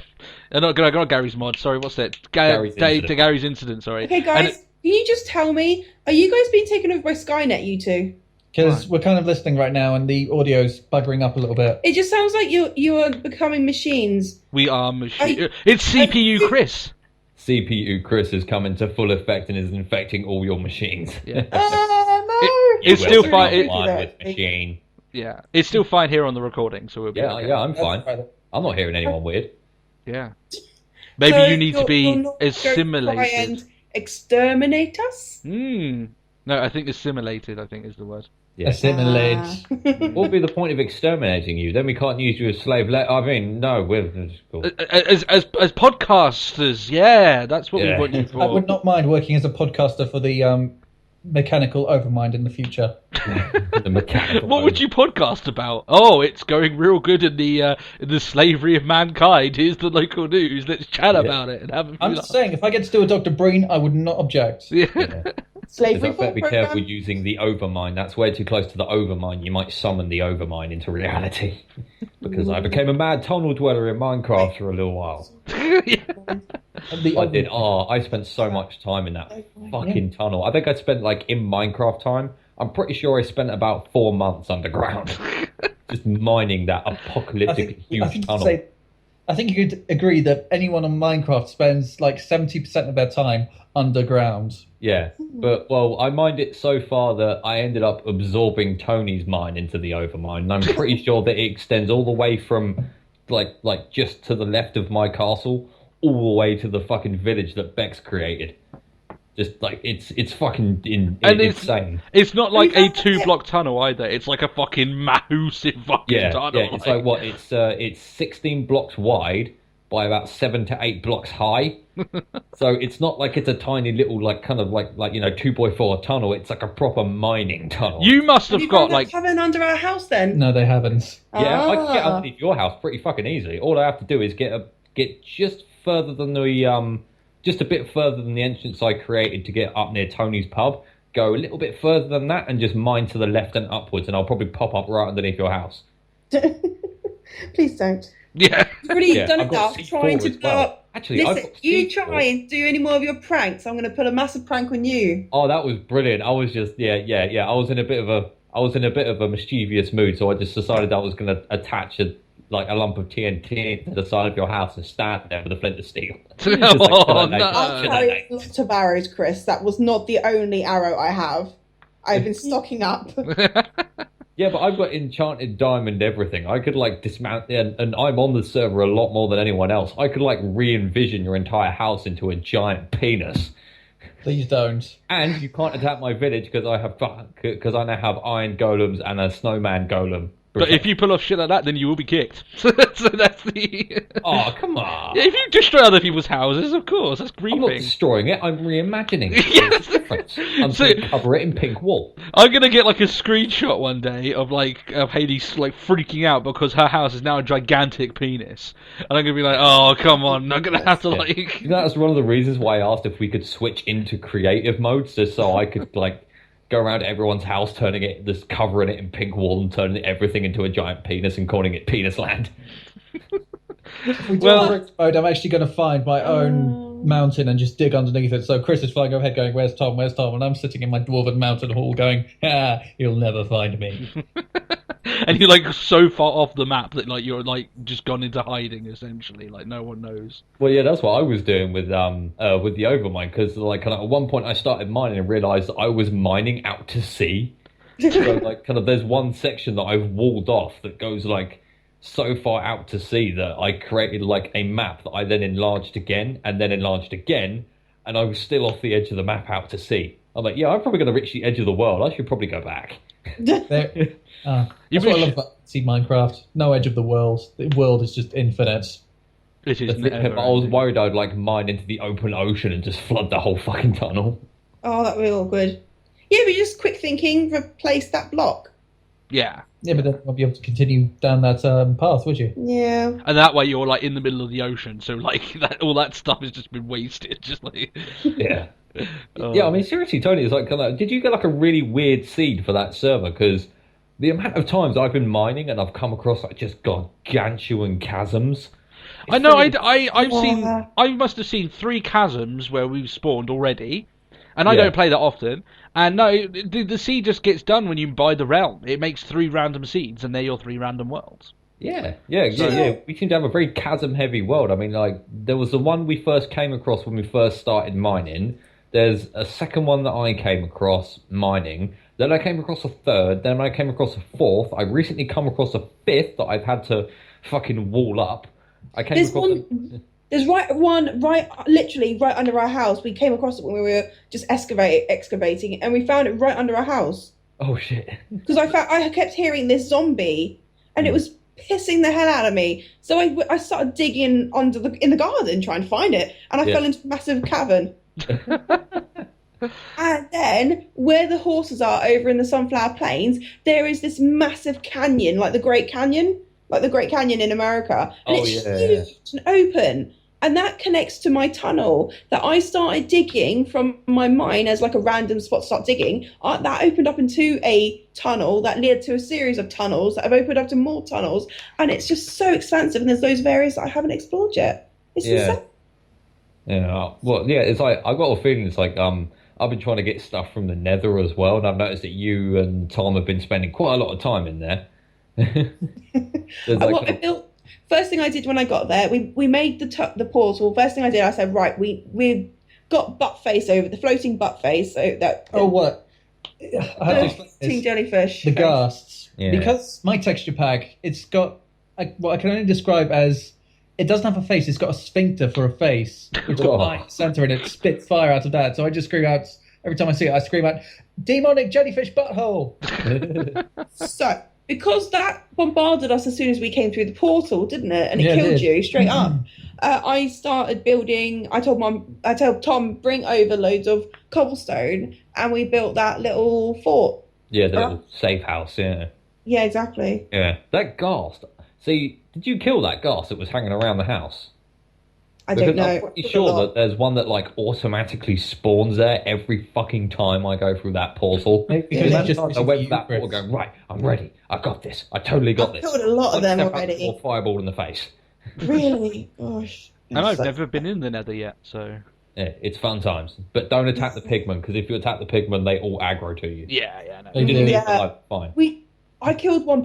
Not Gary's mod, sorry, what's that? Gary's Incident. Gary's Incident, sorry. Okay, guys, can you just tell me, are you guys being taken over by Skynet, you two? Because we're kind of listening right now, and the audio's buggering up a little bit. It just sounds like you are becoming machines. We are machine. It's CPU Chris. CPU Chris has come into full effect and is infecting all your machines. Yeah. No! It's still fine. With machine. Yeah, it's still fine here on the recording, so we'll be okay. I'm fine. I'm not hearing anyone weird. Yeah. Maybe So you need to be you're not going to try assimilated. and exterminate us? No, I think assimilated, I think is the word. Yeah. Assimilate. What would be the point of exterminating you? Then we can't use you as slave. I mean, no, we're cool. As podcasters, yeah, that's what we want you for. I would not mind working as a podcaster for the mechanical overmind in the future. The mechanical. What would you podcast about? Oh, it's going real good in the slavery of mankind. Here's the local news. Let's chat about it and have a few I'm just saying, if I get to do a Dr. Breen, I would not object. Yeah. Slavery I better be careful program. using the overmind. That's way too close to the overmind. You might summon the overmind into reality. Because I became a mad tunnel dweller in Minecraft for a little while. And the I other- did. Oh, I spent so much time in that fucking tunnel. I think I spent, like, in Minecraft time, I'm pretty sure I spent about 4 months underground. Just mining that apocalyptic huge tunnel. I think you could agree that anyone on Minecraft spends like 70% of their time underground. Yeah, but, well, I mined it so far that I ended up absorbing Tony's mine into the overmine, and I'm pretty sure that it extends all the way from, like just to the left of my castle, all the way to the fucking village that Bex created. Just, like, it's fucking insane. It's not like a 2-block tunnel either. It's like a fucking massive fucking tunnel. Yeah, it's like what? It's 16 blocks wide by about 7 to 8 blocks high. So it's not like it's a tiny little, like, kind of like 2x4 tunnel. It's like a proper mining tunnel. You must have you got found like. that cavern under our house then? No, they haven't. Yeah, I can get Ah. underneath your house pretty fucking easily. All I have to do is get just further than just a bit further than the entrance I created to get up near Tony's pub. Go a little bit further than that and just mine to the left and upwards, and I'll probably pop up right underneath your house. Please don't. Yeah. You've already Yeah, done I've got enough C4 trying to as blow well. up. Actually, I've Listen, got you C4. try and do any more of your pranks. I'm going to pull a massive prank on you. Oh, that was brilliant. I was just yeah. I was in a bit of a mischievous mood, so I just decided I was going to attach a lump of TNT to the side of your house and stand there with a flint of steel. Just like, Oh, can I no. I've can carried I- a lot of arrows, Chris. That was not the only arrow I have. I've been stocking up. Yeah, but I've got enchanted diamond everything. I could like dismount, and I'm on the server a lot more than anyone else. I could like re-envision your entire house into a giant penis. Please don't. And you can't attack my village because I now have iron golems and a snowman golem. But if you pull off shit like that, then you will be kicked. So that's the. Oh, come on. Yeah, if you destroy other people's houses, of course, that's I'm not griefing. destroying it, I'm reimagining it. Yes. There's a difference. I'm So- going to cover it in pink wool. I'm gonna get like a screenshot one day of Hades like freaking out because her house is now a gigantic penis, and I'm gonna be like, oh come on, I'm gonna have to Yeah. like. You know, that's one of the reasons why I asked if we could switch into creative modes, just so I could like go around everyone's house, just covering it in pink wool and turning everything into a giant penis and calling it Penis Land. If we do Well- brick mode, I'm actually going to find my own mountain and just dig underneath it. So Chris is flying overhead going, where's Tom, where's Tom? And I'm sitting in my dwarven mountain hall going, you'll never find me. And you're like so far off the map that like you're like just gone into hiding essentially, like no one knows. Well, yeah, that's what I was doing with the overmine, because like kind of at one point I started mining and realised that I was mining out to sea. So like kind of there's one section that I've walled off that goes like so far out to sea that I created like a map that I then enlarged again and then enlarged again, and I was still off the edge of the map out to sea. I'm like, yeah, I'm probably going to reach the edge of the world. I should probably go back. There, You that's what I wish- love about see Minecraft. No edge of the world. The world is just infinite. It is That's it. never But I was ending. worried I'd like mine into the open ocean and just flood the whole fucking tunnel. Oh, that would be awkward. Yeah, but just quick thinking, replace that block. Yeah, Yeah, but then you won't be able to continue down that path, would you? Yeah. and that way you're like in the middle of the ocean, so like that all that stuff has just been wasted. Just like Yeah. oh. Yeah, I mean, seriously, Tony, it's like, did you get like a really weird seed for that server? Because the amount of times I've been mining and I've come across like just gargantuan chasms. I know. It's I've seen. Yeah. I must have seen 3 chasms where we've spawned already, and I Yeah. don't play that often. And no, the seed just gets done when you buy the realm. It makes 3 random seeds, and they're your 3 random worlds. Yeah. So- We seem to have a very chasm-heavy world. I mean, like, there was the one we first came across when we first started mining. There's a second one that I came across mining. Then I came across a third. Then I came across a fourth. I recently come across a fifth that I've had to fucking wall up. I came There's across... one. There's literally right under our house. We came across it when we were just excavating, and we found it right under our house. Oh, shit. Because I kept hearing this zombie, and it was pissing the hell out of me. So I started digging in the garden trying to find it, and I Yeah. fell into a massive cavern. And then where the horses are over in the Sunflower Plains, there is this massive canyon, like the Great Canyon in America, and Oh, it's yeah. huge and open. And that connects to my tunnel that I started digging from my mine as like a random spot to start digging. That opened up into a tunnel that led to a series of tunnels that have opened up to more tunnels. And it's just so expansive. And there's those areas that I haven't explored yet. It's insane. Yeah. Well, yeah, it's like, I've got a feeling it's like, I've been trying to get stuff from the Nether as well. And I've noticed that you and Tom have been spending quite a lot of time in there. What I built. First thing I did when I got there, we made the portal. First thing I did, I said, right, we got butt face over the floating butt face. So that what? King jellyfish. The ghasts. Yeah. Because my texture pack, it's got what I can only describe as, it doesn't have a face. It's got a sphincter for a face, which got a center, and it spits fire out of that. So I just scream out every time I see it. I scream out, "Demonic jellyfish butthole!" So. Because that bombarded us as soon as we came through the portal, didn't it? And it killed you straight up. I started building. I told Tom, bring over loads of cobblestone, and we built that little fort. Yeah, the little safe house. Yeah. Yeah, exactly. Yeah, that ghast. See, did you kill that ghast that was hanging around the house? I don't know. I'm pretty sure that there's one that like automatically spawns there every fucking time I go through that portal. Because I just went to that portal going, right, I'm ready. I've got this. I totally got this. I've killed a lot of them already. Or fireball in the face. Really? Gosh. And I've never been in the Nether yet, so... Yeah, it's fun times. But don't attack the pigmen, because if you attack the pigmen, they all aggro to you. Yeah, no. They didn't leave the life fine. I killed one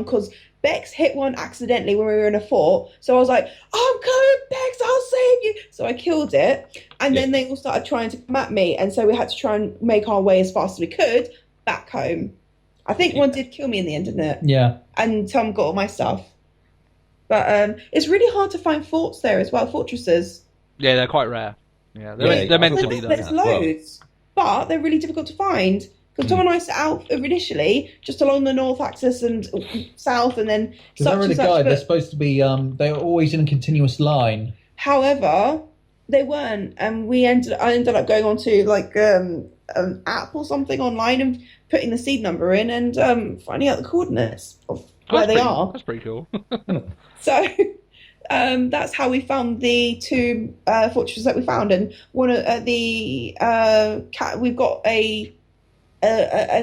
because Bex hit one accidentally when we were in a fort. So I was like, I'm coming, Bex, I'll save you. So I killed it. And then they all started trying to come at me. And so we had to try and make our way as fast as we could back home. I think one did kill me in the end, didn't it? Yeah. And Tom got all my stuff. But it's really hard to find forts there as well, fortresses. Yeah, they're quite rare. Yeah, they're meant to be though. There's loads, but they're really difficult to find. Because Tom and I set out initially just along the north axis and south, and then Because I read a guide, they're supposed to be, they're always in a continuous line. However, they weren't, and I ended up going on to like an app or something online and putting the seed number in and finding out the coordinates of where they are. That's pretty cool. So that's how we found the two fortresses that we found, and one of we've got a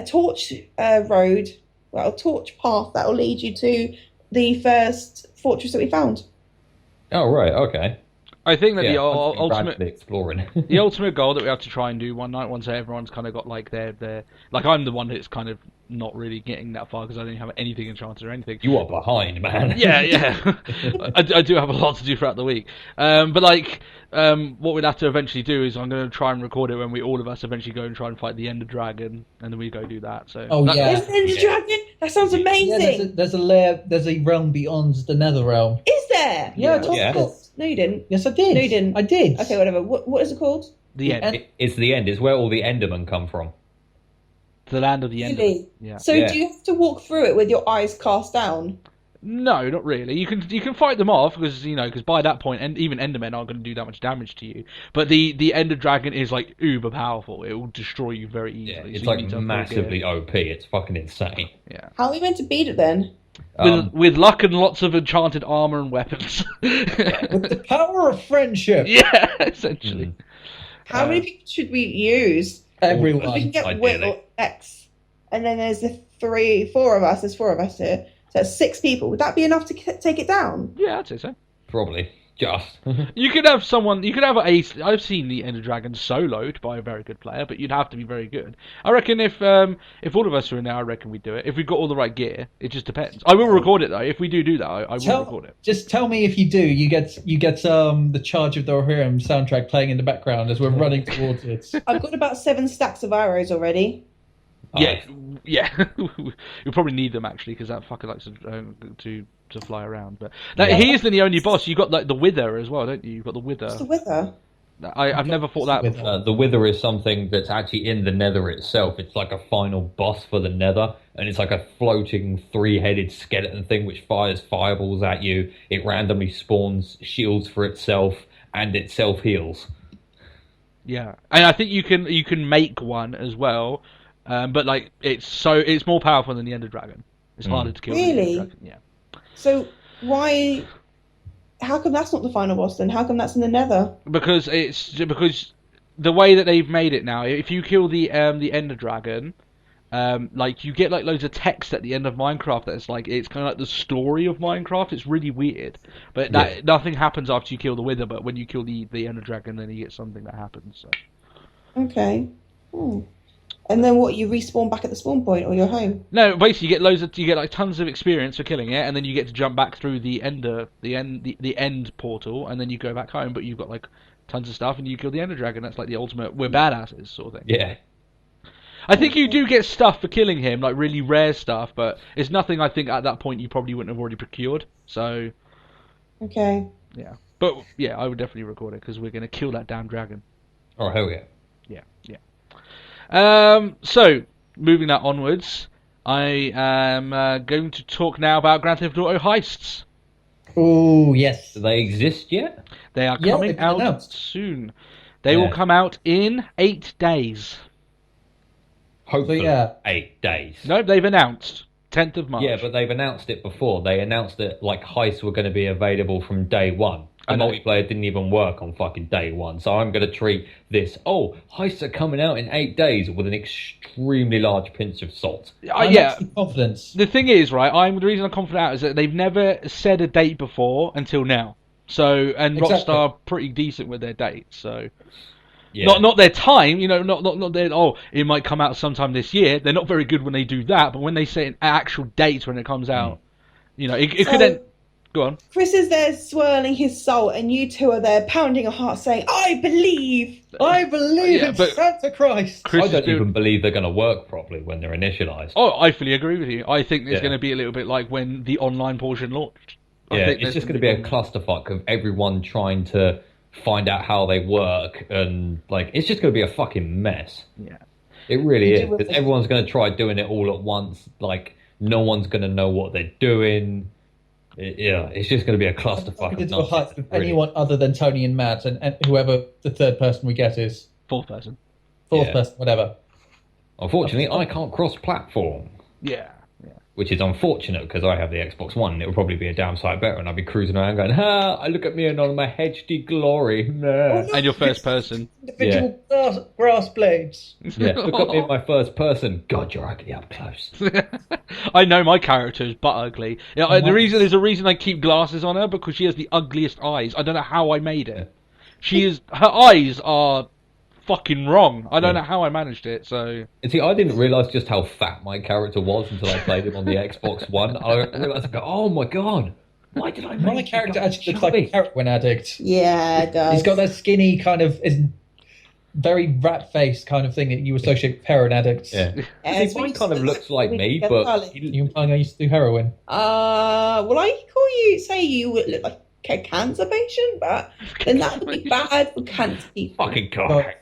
torch road, well, a torch path that will lead you to the first fortress that we found. Oh, right, okay. I think that the ultimate goal that we have to try and do one night, once everyone's kind of got like their like, I'm the one that's kind of not really getting that far because I don't have anything enchanted or anything. You are behind, man. Yeah. I do have a lot to do throughout the week. But like, what we'd have to eventually do is I'm going to try and record it when we all of us eventually go and try and fight the Ender Dragon, and then we go do that. So. There's an Ender Dragon. That sounds amazing. Yeah, there's a layer. There's a realm beyond the Nether realm. Is there? Yeah, I told you. No, you didn't. Yes, I did. No, you didn't. I did. Okay, whatever. What is it called? The End. It's the End. It's where all the Endermen come from. The land of the Ender. Really? Yeah. So do you have to walk through it with your eyes cast down? No, not really. You can fight them off because by that point, and even Endermen aren't going to do that much damage to you. But the Ender Dragon is like uber powerful. It will destroy you very easily. Yeah, it's so like massively OP. It's fucking insane. Yeah. How are we meant to beat it then? With luck and lots of enchanted armor and weapons. With the power of friendship. Yeah, essentially. How many people should we use? Everyone. We can get ideally. Will or X, and then there's four of us. There's four of us here, so that's 6 people. Would that be enough to take it down? Yeah, I'd say so. Probably. Just. You could have I've seen the Ender Dragon soloed by a very good player, but you'd have to be very good. I reckon if all of us are in there, I reckon we'd do it. If we've got all the right gear, it just depends. I will record it though. If we do that, I will record it. Just tell me if you do. You get the Charge of the Rohirrim soundtrack playing in the background as we're running towards it. I've got about 7 stacks of arrows already. Yeah. We probably need them actually because that fucker likes to fly around. But he isn't the only boss. You got like the Wither as well, don't you? You've got the Wither. What's the Wither? I've never fought that before. The Wither is something that's actually in the Nether itself. It's like a final boss for the Nether, and it's like a floating 3-headed skeleton thing which fires fireballs at you. It randomly spawns shields for itself, and it self-heals. Yeah, and I think you can make one as well, but like it's more powerful than the Ender Dragon. It's harder to kill. Really? Than the Ender Dragon. Yeah. So why? how come that's not the final boss then? How come that's in the Nether? Because the way that they've made it now, if you kill the Ender Dragon, like you get like loads of text at the end of Minecraft that's like it's kind of like the story of Minecraft. It's really weird, but nothing happens after you kill the Wither. But when you kill the Ender Dragon, then you get something that happens. So. Okay. And then what? You respawn back at the spawn point, or you're home? No, basically you get like tons of experience for killing it, and then you get to jump back through the end portal, and then you go back home. But you've got like tons of stuff, and you kill the Ender Dragon. That's like the ultimate we're badasses sort of thing. Yeah. I think you do get stuff for killing him, like really rare stuff, but it's nothing I think at that point you probably wouldn't have already procured. So. Okay. Yeah, but yeah, I would definitely record it because we're gonna kill that damn dragon. Oh hell yeah. So, moving that onwards, I am going to talk now about Grand Theft Auto heists. Oh, yes. Do they exist yet? They are Yeah, coming they've been out announced. soon. They will come out in 8 days. Hopefully, So, yeah. 8 days. No, they've announced 10th of March. Yeah, but they've announced it before. They announced that like heists were going to be available from day one. The multiplayer didn't even work on fucking day one. So I'm going to treat this, heists are coming out in 8 days with an extremely large pinch of salt. I'm actually confident. The thing is, right, the reason I'm confident is that they've never said a date before until now. So, and Exactly. Rockstar are pretty decent with their dates, so... Yeah. Not their time, not their, it might come out sometime this year. They're not very good when they do that, but when they say an actual date when it comes out, it could then... Go on. Chris is there swirling his salt, and you two are there pounding your heart, saying, "I believe." In Santa Christ. I don't even believe they're going to work properly when they're initialized. Oh, I fully agree with you. I think it's going to be a little bit like when the online portion launched. It's just going to be a clusterfuck of everyone trying to find out how they work, and like it's just going to be a fucking mess. Yeah, it really is, because everyone's going to try doing it all at once. Like no one's going to know what they're doing. It's just going to be a clusterfuck. I'm going to do a heist with anyone other than Tony and Matt, and whoever the third person we get is. Fourth person, whatever. Unfortunately, I can't cross-platform. Yeah. Which is unfortunate because I have the Xbox One and it would probably be a damn sight better, and I'd be cruising around going, I look at me and on my HD glory. Nah. And your first person. Individual grass blades. Yeah, look at me in my first person. God, you're ugly up close. I know my character is butt ugly. There's a reason I keep glasses on her, because she has the ugliest eyes. I don't know how I made it. Her eyes are fucking wrong. I don't know how I managed it. So, and see, I didn't realise just how fat my character was until I played him on the Xbox One. I realised, oh my god, why did I make my character actually looks like a heroin addict? Yeah, it does. He's got that skinny kind of very rat face kind of thing that you associate with heroin addicts. Yeah, see, mine kind of looks like me, but you implying I used to do heroin? Well, I say you would look like a cancer patient, but then that would be bad for cancer people. Fucking god.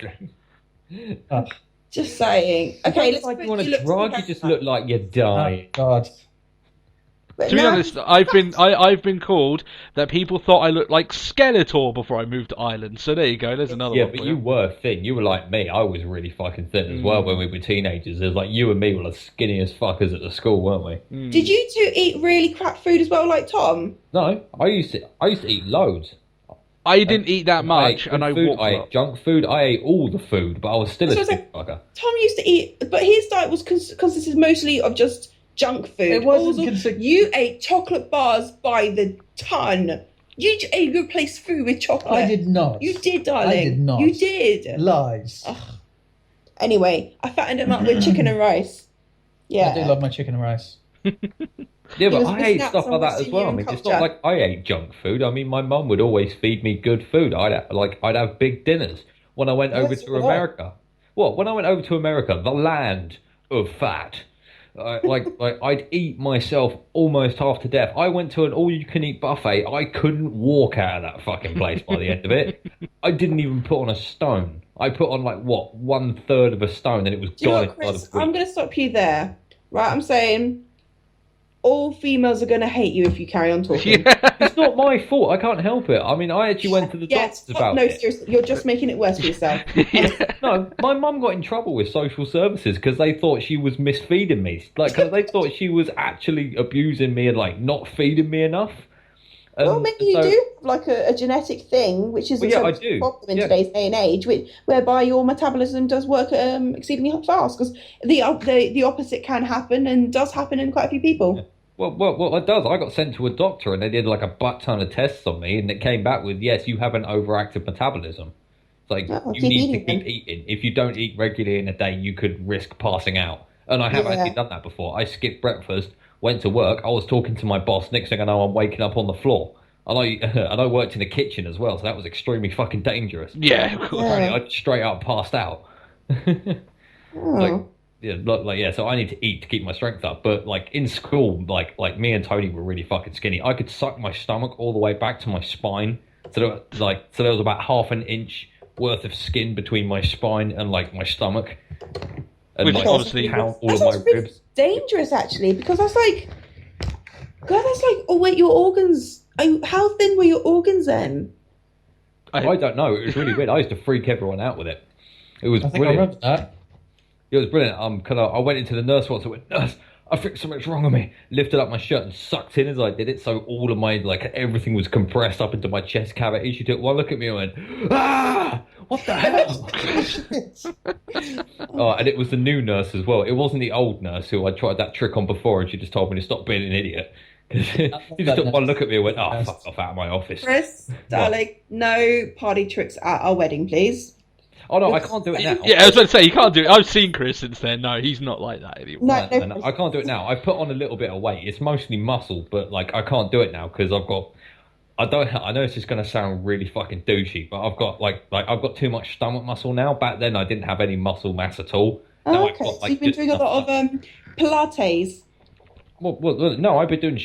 Just saying. Okay, let's like you want to drug, you just look like you're dying. Oh, God. To be honest, I've been called that people thought I looked like Skeletor before I moved to Ireland. So there you go. There's another one. Yeah, but you were thin. You were like me. I was really fucking thin as well when we were teenagers. It was like you and me were the skinniest fuckers at the school, weren't we? Did you two eat really crap food as well, like Tom? No, I used to eat loads. I didn't eat that much, and I walked. I ate junk food. I ate all the food, but I was still a sick fucker. Tom used to eat, but his diet was consisted mostly of just junk food. It wasn't you ate chocolate bars by the ton. You replaced food with chocolate. I did not. You did, darling. I did not. You did. Lies. Ugh. Anyway, I fattened him up with chicken and rice. Yeah. I do love my chicken and rice. Yeah, but I ate stuff like that as well. I mean, it's not like I ate junk food. I mean, my mum would always feed me good food. I'd have big dinners when I went over to America. When I went over to America, the land of fat. I'd eat myself almost half to death. I went to an all-you-can-eat buffet. I couldn't walk out of that fucking place by the end of it. I didn't even put on a stone. I put on 1/3 of a stone, and it was gone. Chris, I'm going to stop you there. Right, I'm saying all females are going to hate you if you carry on talking. Yeah. It's not my fault. I can't help it. I mean, I actually went to the doctors about it. No, seriously, you're just making it worse for yourself. No, my mum got in trouble with social services because they thought she was misfeeding me. Cause they thought she was actually abusing me and not feeding me enough. Well, maybe you do have like a genetic thing, which is I do. a problem in today's day and age, whereby your metabolism does work exceedingly fast. Because the opposite can happen and does happen in quite a few people. Yeah. Well, it does. I got sent to a doctor and they did like a butt ton of tests on me, and it came back with, yes, you have an overactive metabolism. It's like, you need to keep eating. If you don't eat regularly in a day, you could risk passing out. And I have actually done that before. I skipped breakfast, went to work. I was talking to my boss. Next thing I know, I'm waking up on the floor. And I worked in the kitchen as well, so that was extremely fucking dangerous. Yeah, of course. I straight up passed out. So I need to eat to keep my strength up. But like in school, like me and Tony were really fucking skinny. I could suck my stomach all the way back to my spine. So there was about half an inch worth of skin between my spine and like my stomach. And which obviously count all of my ribs. Dangerous actually, because I was like, God, that's like, oh wait, your organs. How thin were your organs then? I don't know. It was really weird. I used to freak everyone out with it. It was brilliant. I remember that. It was brilliant. I went into the nurse once. I went, nurse, I think something's wrong with me. Lifted up my shirt and sucked in as I did it. So all of my everything was compressed up into my chest cavity. She took one look at me and went, ah, what the hell? And it was the new nurse as well. It wasn't the old nurse who I tried that trick on before, and she just told me to stop being an idiot. She just took one look at me and went, oh, fuck off out of my office. Chris, darling, no party tricks at our wedding, please. Oh, no, I can't do it now. Yeah, I was going to say, you can't do it. I've seen Chris since then. No, he's not like that anymore. No, I can't do it now. I put on a little bit of weight. It's mostly muscle, but I can't do it now because I know it's just going to sound really fucking douchey, but I've got too much stomach muscle now. Back then, I didn't have any muscle mass at all. Oh, okay. So you've been doing a lot of Pilates. Well, no, I've been doing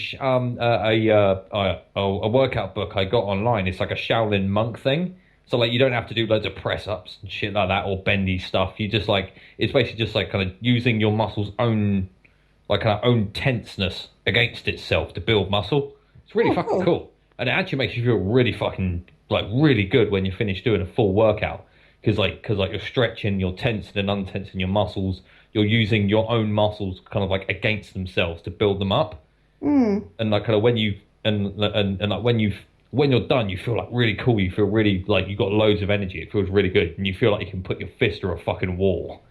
a workout book I got online. It's like a Shaolin monk thing. So you don't have to do loads of press ups and shit like that or bendy stuff. You just it's basically just kind of using your muscles' own tenseness against itself to build muscle. It's really fucking cool, and it actually makes you feel really fucking really good when you finish doing a full workout because you're stretching, you're tensing and untensing your muscles. You're using your own muscles kind of against themselves to build them up. And when you're done, you feel really cool. You feel really you've got loads of energy. It feels really good, and you feel like you can put your fist through a fucking wall.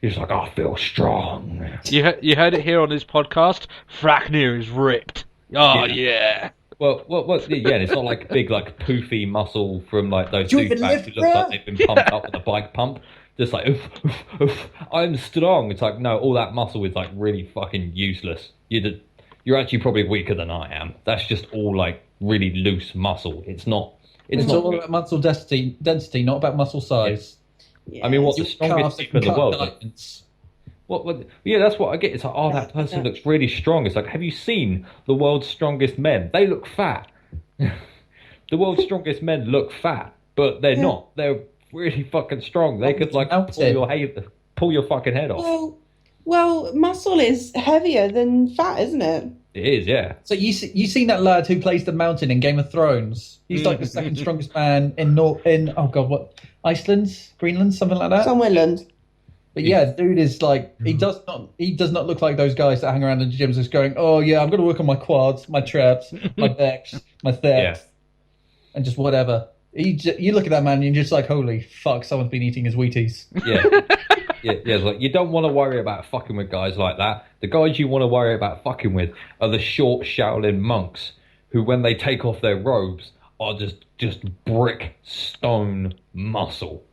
You're just I feel strong. You heard it here on this podcast. Fraknir is ripped. Oh yeah. Well, yeah. It's not like big poofy muscle from those douchebags who look like they've been pumped up with a bike pump. Just oof, oof, oof, I'm strong. It's no, all that muscle is really fucking useless. You're actually probably weaker than I am. That's just all really loose muscle. It's not. It's not all about muscle density, not about muscle size. Yeah. I mean, the strongest people in the world? Yeah, that's what I get. It's that person looks really strong. It's have you seen the world's strongest men? They look fat. The world's strongest men look fat, but they're not. They're really fucking strong. They could pull your fucking head off. Well, muscle is heavier than fat, isn't it? It is, yeah. So you seen that lad who plays the Mountain in Game of Thrones? He's the second strongest man in Iceland, Greenland, something like that. Somewhere. But yeah, dude is he does not look like those guys that hang around in the gyms just going, oh yeah, I'm going to work on my quads, my traps, my backs, my thighs, and just whatever. You look at that man and you're just holy fuck, someone's been eating his Wheaties. Yeah. Yeah, you don't want to worry about fucking with guys like that. The guys you want to worry about fucking with are the short Shaolin monks who, when they take off their robes, are just brick stone muscle.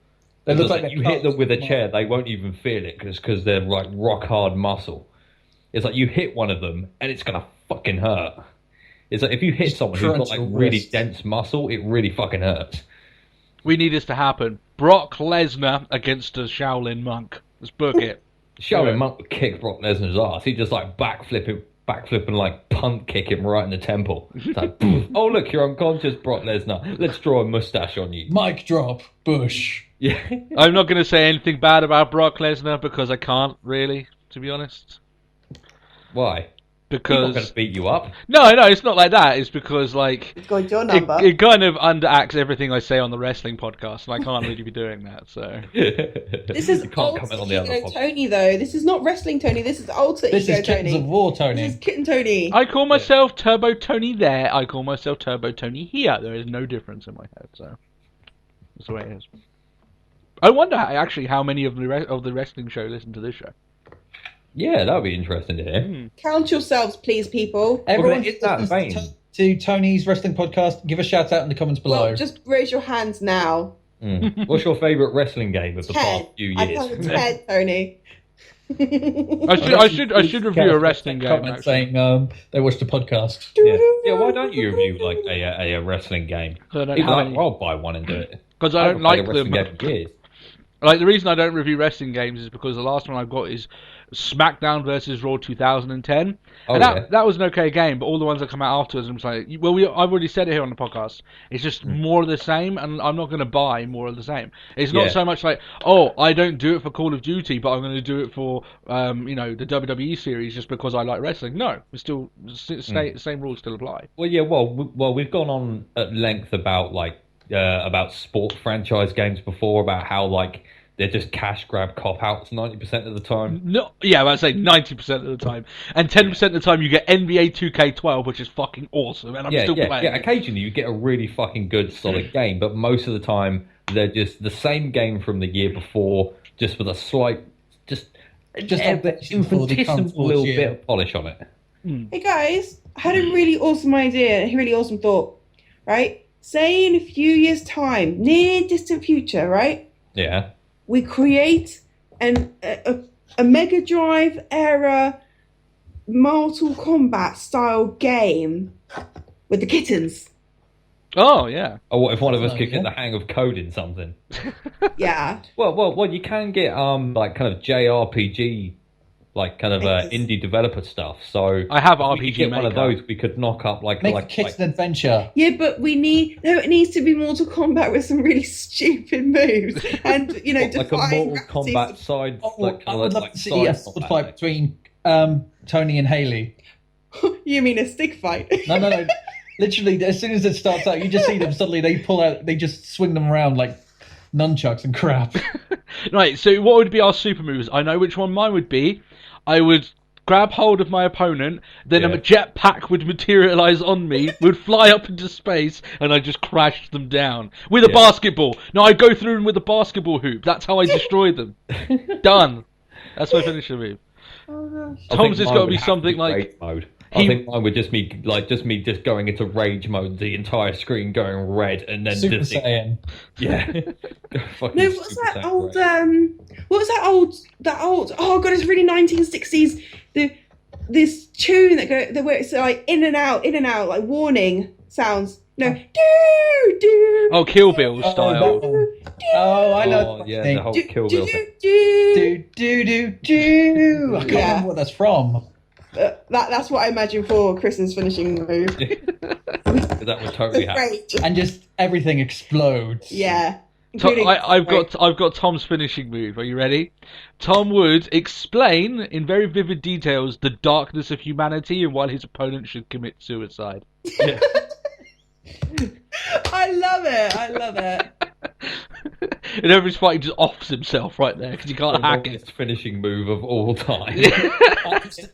They look like you hit them with a chair, they won't even feel it because they're rock hard muscle. It's you hit one of them and it's gonna fucking hurt. It's if you hit someone who's got really dense muscle, it really fucking hurts. We need this to happen. Brock Lesnar against a Shaolin monk. Let's book it. Shaolin monk would kick Brock Lesnar's ass. He'd just backflip and punt kick him right in the temple. It's oh look, you're unconscious, Brock Lesnar. Let's draw a mustache on you. Mic drop, Bush. Yeah. I'm not going to say anything bad about Brock Lesnar because I can't really, to be honest. Why? going because to beat you up. no, it's not like that. It's because like Got your number. it kind of underacts everything I say on the wrestling podcast, and I can't really be doing that. So This is you can't alter comment on the other ego podcast. Tony, though. This is not wrestling Tony. This is alter This ego is Kittens Tony. of War, This Tony. is Kitten Tony. I call myself Turbo Tony there. I call myself Turbo Tony here. There is no difference in my head. So that's the way it is. I wonder actually how many of the wrestling show listen to this show. Yeah, that would be interesting to hear. Count yourselves, please, people. Everyone it's that vein. to Tony's wrestling podcast, give a shout out in the comments below. Well, just raise your hands now. What's your favourite wrestling game of the Ted. past few I years? counted Ted, Tony. I should review a wrestling game. Comment Actually. saying they watched the podcast. Yeah, why don't you review like a wrestling game? 'Cause I don't Even have like, any. I'll buy one and do it. Because I don't haven't played like a wrestling them. game in years. Like the reason I don't review wrestling games is because the last one I've got is SmackDown versus Raw 2010, and that was an okay game. But all the ones that come out afterwards, I'm like, well, I've already said it here on the podcast. It's just more of the same, and I'm not going to buy more of the same. It's not so much like, oh, I don't do it for Call of Duty, but I'm going to do it for the WWE series just because I like wrestling. No, it's still same rules still apply. Well, yeah, well, we've gone on at length about about sport franchise games before, about how like they're just cash grab cop outs 90% of the time. No, yeah, I'd say 90% of the time, and 10% of the time you get NBA 2K12, which is fucking awesome, and I'm still playing. Yeah, occasionally you get a really fucking good solid game, but most of the time they're just the same game from the year before, just with a slight, just infinitesimal little bit of polish on it. Hey guys, I had a really awesome idea, a really awesome thought. Right? Say in a few years' time, near distant future, right? Yeah. We create a Mega Drive era Mortal Kombat style game with the kittens. Oh yeah. Or what if one of us could get the hang of coding something? Yeah. Well, you can get like kind of JRPG, like kind of indie developer stuff. So I have if we RPG could get one of Maker. those. We could knock up Make a Kitten adventure. Yeah, but it needs to be Mortal Kombat with some really stupid moves, and like a defying Mortal gravity. Kombat side. like, I kind would of love like to see a side sword combat. fight between Tony and Haley. You mean a stick fight? No. Literally, as soon as it starts out, you just see them suddenly. They pull out. They just swing them around like nunchucks and crap. Right, so what would be our super moves? I know which one mine would be. I would grab hold of my opponent, then a jetpack would materialize on me, would fly up into space, and I just crash them down with a basketball. No, I go through them with a basketball hoop. That's how I destroy them. Done. That's my finisher move. Oh gosh. I Tom's think has mine got to would be have something be like rage mode. I think mine would just be me just going into rage mode, the entire screen going red, and then Super just Saiyan. fucking No, what's Super that Saiyan old? red. What was that old? Oh god, it's really 1960s. This tune where it's like in and out, like warning sounds. No, do. Oh, Kill Bill style. I know. Yeah, thing. the whole Kill Bill thing. Do. I can't remember what that's from. That's what I imagine for Kristen's finishing move. That would totally happen. Great. And just everything explodes. Yeah. I've got Tom's finishing move. Are you ready? Tom would explain in very vivid details the darkness of humanity and why his opponent should commit suicide. Yeah. I love it. And every fight he just offs himself right there because he can't hack it. Longest finishing move of all time.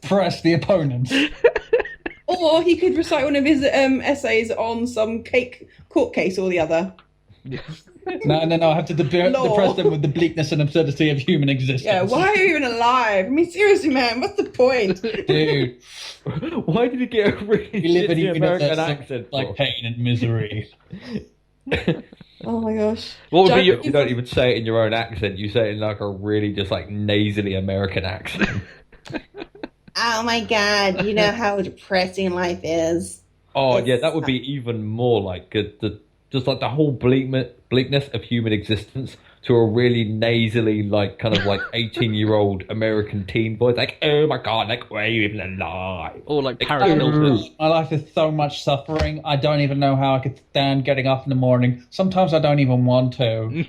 Press the opponent. Or he could recite one of his essays on some court case or the other. No. I have to depress them with the bleakness and absurdity of human existence. Yeah, why are you even alive? I mean, seriously, man, what's the point? Dude, Why did he get a really we live in a shitty American universe accent? like for? pain and misery. Oh my gosh. What would be your... You don't even say it in your own accent. You say it in like a really just like nasally American accent. Oh my god, you know how depressing life is. Oh yeah, that would be even more like just like the whole bleakness of human existence to a really nasally, like kind of like 18-year-old American teen voice, like, oh my god, like, why are you even alive? Or like Paris Hilton. My life is so much suffering. I don't even know how I could stand getting up in the morning. Sometimes I don't even want to.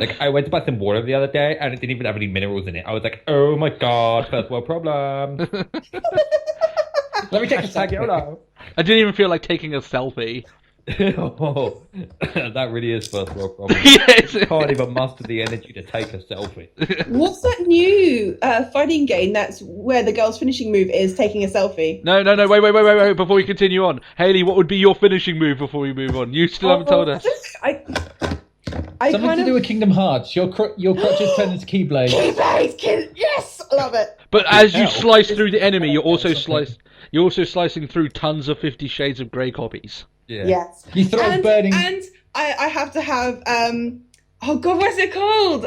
Like, I went to buy some water the other day, and it didn't even have any minerals in it. I was like, oh my god, first world problem. Let me take a Hashtag second. YOLO. I didn't even feel like taking a selfie. Oh, that really is first world problem. Yes. Can't even muster the energy to take a selfie. What's that new fighting game that's where the girl's finishing move is taking a selfie? No, wait. Before we continue on, Hayley, what would be your finishing move before we move on? You still haven't told us. I Something kind to of... do with Kingdom Hearts. Your crutches turn into Keyblades. Keyblades! Yes! I love it. But as you slice through the enemy, you're also slicing through tons of 50 Shades of Grey copies. Yeah. Yes. You throw burning. And I have to have oh god, what's it called?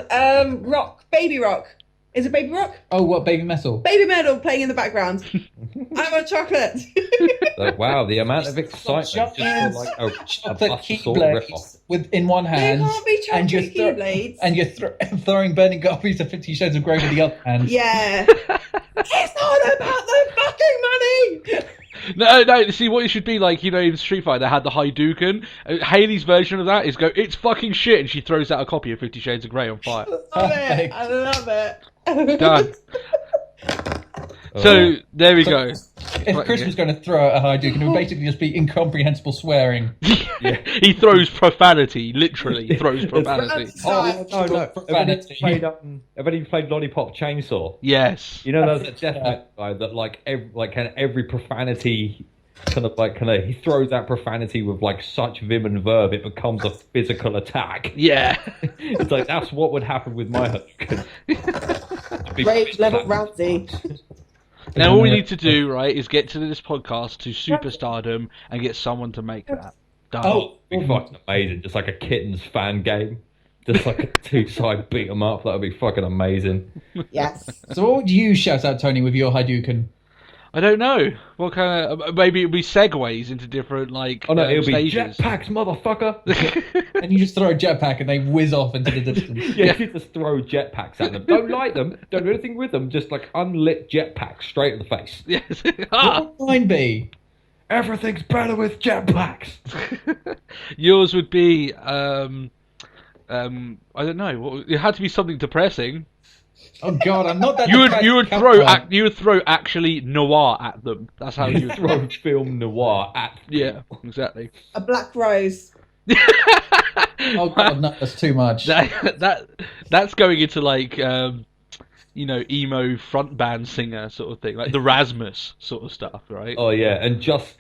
Baby Rock. Is it Baby Rock? Oh, what, Baby Metal? Baby Metal playing in the background. I want chocolate. Like, wow, the amount of excitement just for like a Chocolate Buster-Sword ripoff. Keyblades in one They hand. can't be And you're, chocolate Keyblades. and you're throwing burning copies of 50 Shades of Grey with the other hand. Yeah. It's not about the fucking money. No, see what it should be like, in Street Fighter they had the Hadouken. Hayley's version of that is go, it's fucking shit, and she throws out a copy of 50 Shades of Grey on fire. I love it. Done. So, there we go. If Chris was going to throw out a Hadouken, it would basically just be incomprehensible swearing. Yeah. He throws profanity, literally throws profanity. Oh, no. Profanity. Have any played Lollipop Chainsaw? Yes. You know, there's a deathmatch guy that every profanity he throws out profanity with like such vim and verve, it becomes a physical attack. Yeah. It's like, that's what would happen with my Hadouken. Rage level Ramsey. Now all we need to do, right, is get to this podcast to superstardom and get someone to make that. Done. Oh, it'd be fucking amazing. Just like a Kittens fan game. Just like a two-side beat 'em up. That would be fucking amazing. Yes. So what would you shout out, Tony, with your Hadouken? I don't know. What kind of... Maybe it'll be segues into different, Oh no, it'll be stages. jetpacks, motherfucker. And you just throw a jetpack and they whiz off into the distance. Yeah, you just throw jetpacks at them. Don't light them. Don't do anything with them. Just like unlit jetpacks straight in the face. Yes. What would mine be? Everything's better with jetpacks. Yours would be... I don't know. It had to be something depressing. Oh god, I'm not that. You would throw actually noir at them. That's how you would Throw film noir at. Yeah, exactly. A black rose. Oh god, no, that's too much. That's going into like emo front band singer sort of thing, like the Rasmus sort of stuff, right? Oh yeah, and just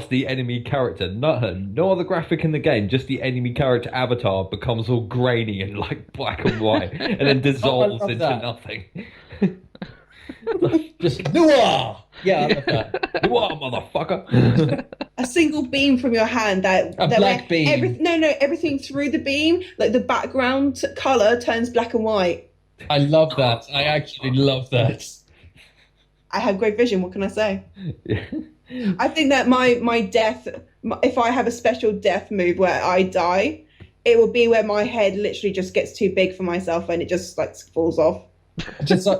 the enemy character, no other graphic in the game, just the enemy character avatar becomes all grainy and like black and white, and then dissolves love into that. nothing. Just noir. Yeah, I love that. Noir, motherfucker. A single beam from your hand that black beam. Everything through the beam, like the background color turns black and white. I love that. I actually love that. I have great vision. What can I say? Yeah. I think that my death, if I have a special death move where I die, it will be where my head literally just gets too big for myself and it just like falls off. Just like,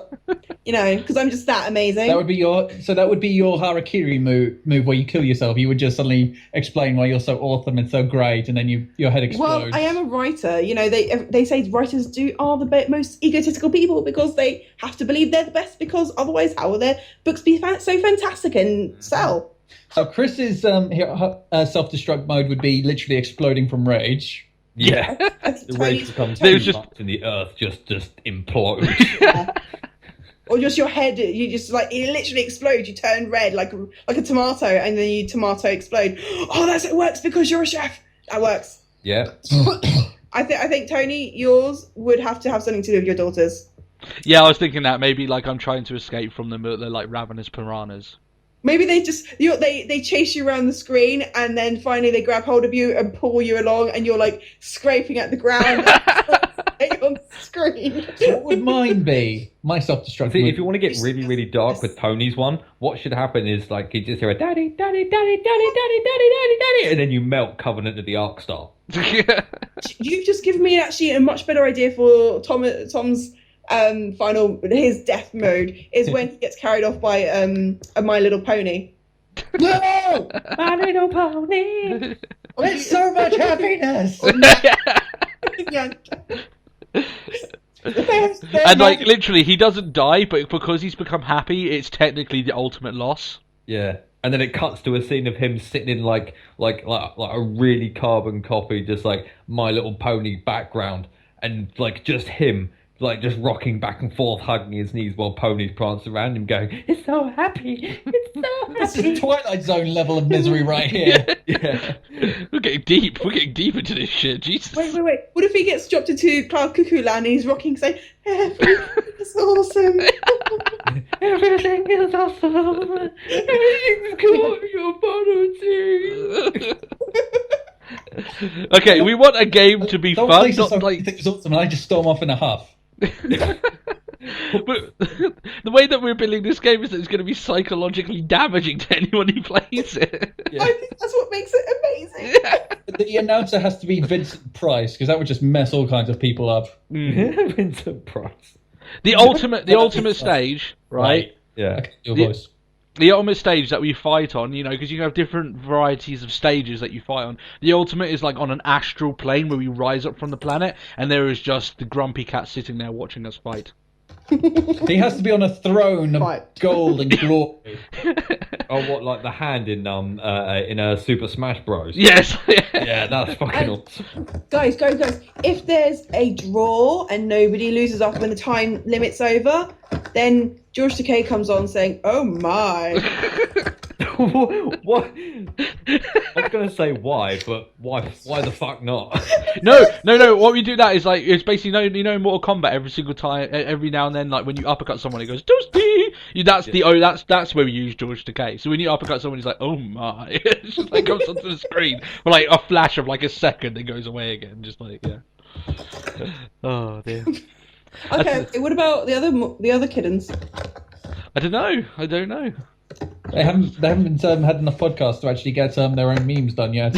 Because I'm just that amazing. that would be your harakiri move where you kill yourself. You would just suddenly explain why you're so awesome and so great, and then your head explodes. Well, I am a writer. They say writers are the most egotistical people because they have to believe they're the best, because otherwise how will their books be so fantastic and sell? So Chris's self-destruct mode would be literally exploding from rage. Yeah. The rage becomes too much and the earth just implodes. Or just your head, you just like, it literally explodes. You turn red like a tomato, and then you tomato explode. Oh, it works because you're a chef. That works. Yeah. I think Tony, yours would have to have something to do with your daughters. Yeah, I was thinking that maybe like I'm trying to escape from them, but they're like ravenous piranhas. Maybe they just they chase you around the screen, and then finally they grab hold of you and pull you along, and you're like scraping at the ground on the screen. So what would mine be? My self-destruct See, mode. if you want to get really, really dark with Tony's one, what should happen is like you just hear a daddy, daddy, daddy, daddy, daddy, daddy, daddy, daddy, and then you melt Covenant of the Ark style. You've just given me actually a much better idea for Tom's his death mode is when he gets carried off by a My Little Pony. No! My Little Pony. It's so much happiness! Yeah. And like literally, he doesn't die, but because he's become happy, it's technically the ultimate loss. Yeah. And then it cuts to a scene of him sitting in like a really carbon copy, just like My Little Pony background, and like just him, like just rocking back and forth, hugging his knees while ponies prance around him, going, "It's so happy, it's so happy." This is Twilight Zone level of misery right here. Yeah. We're getting deep. We're getting deep into this shit. Jesus. Wait. What if he gets dropped into Cloud Cuckoo Land and he's rocking, saying, "It's awesome." Everything is awesome. Everything's cool. Your bottom Okay, we want a game to be Don't fun, place not yourself like. think it's awesome and I just storm off in a huff. But the way that we're building this game is that it's going to be psychologically damaging to anyone who plays it. I think that's what makes it amazing. The announcer has to be Vincent Price, because that would just mess all kinds of people up. Vincent Price. The ultimate stage, right? Yeah. Okay, your voice. The ultimate stage that we fight on, because you have different varieties of stages that you fight on. The ultimate is like on an astral plane where we rise up from the planet, and there is just the grumpy cat sitting there watching us fight. He has to be on a throne of Right. gold and glory. Oh, what, like the hand in Super Smash Bros? Yes. Yeah, that's fucking awesome. Guys. If there's a draw and nobody loses off when the time limit's over, then George Takei comes on saying, "Oh my." What? I was gonna say why, but why? Why the fuck not? No. What we do that is like it's basically in Mortal Kombat every single time, every now and then, like when you uppercut someone, it goes Toasty. That's where we use George Takei. So when you uppercut someone, he's like, "Oh my!" It just like comes onto the screen for like a flash of like a second, and goes away again. Just like Oh dear. Okay, what about the other kittens? I don't know. They haven't had enough podcasts to actually get their own memes done yet.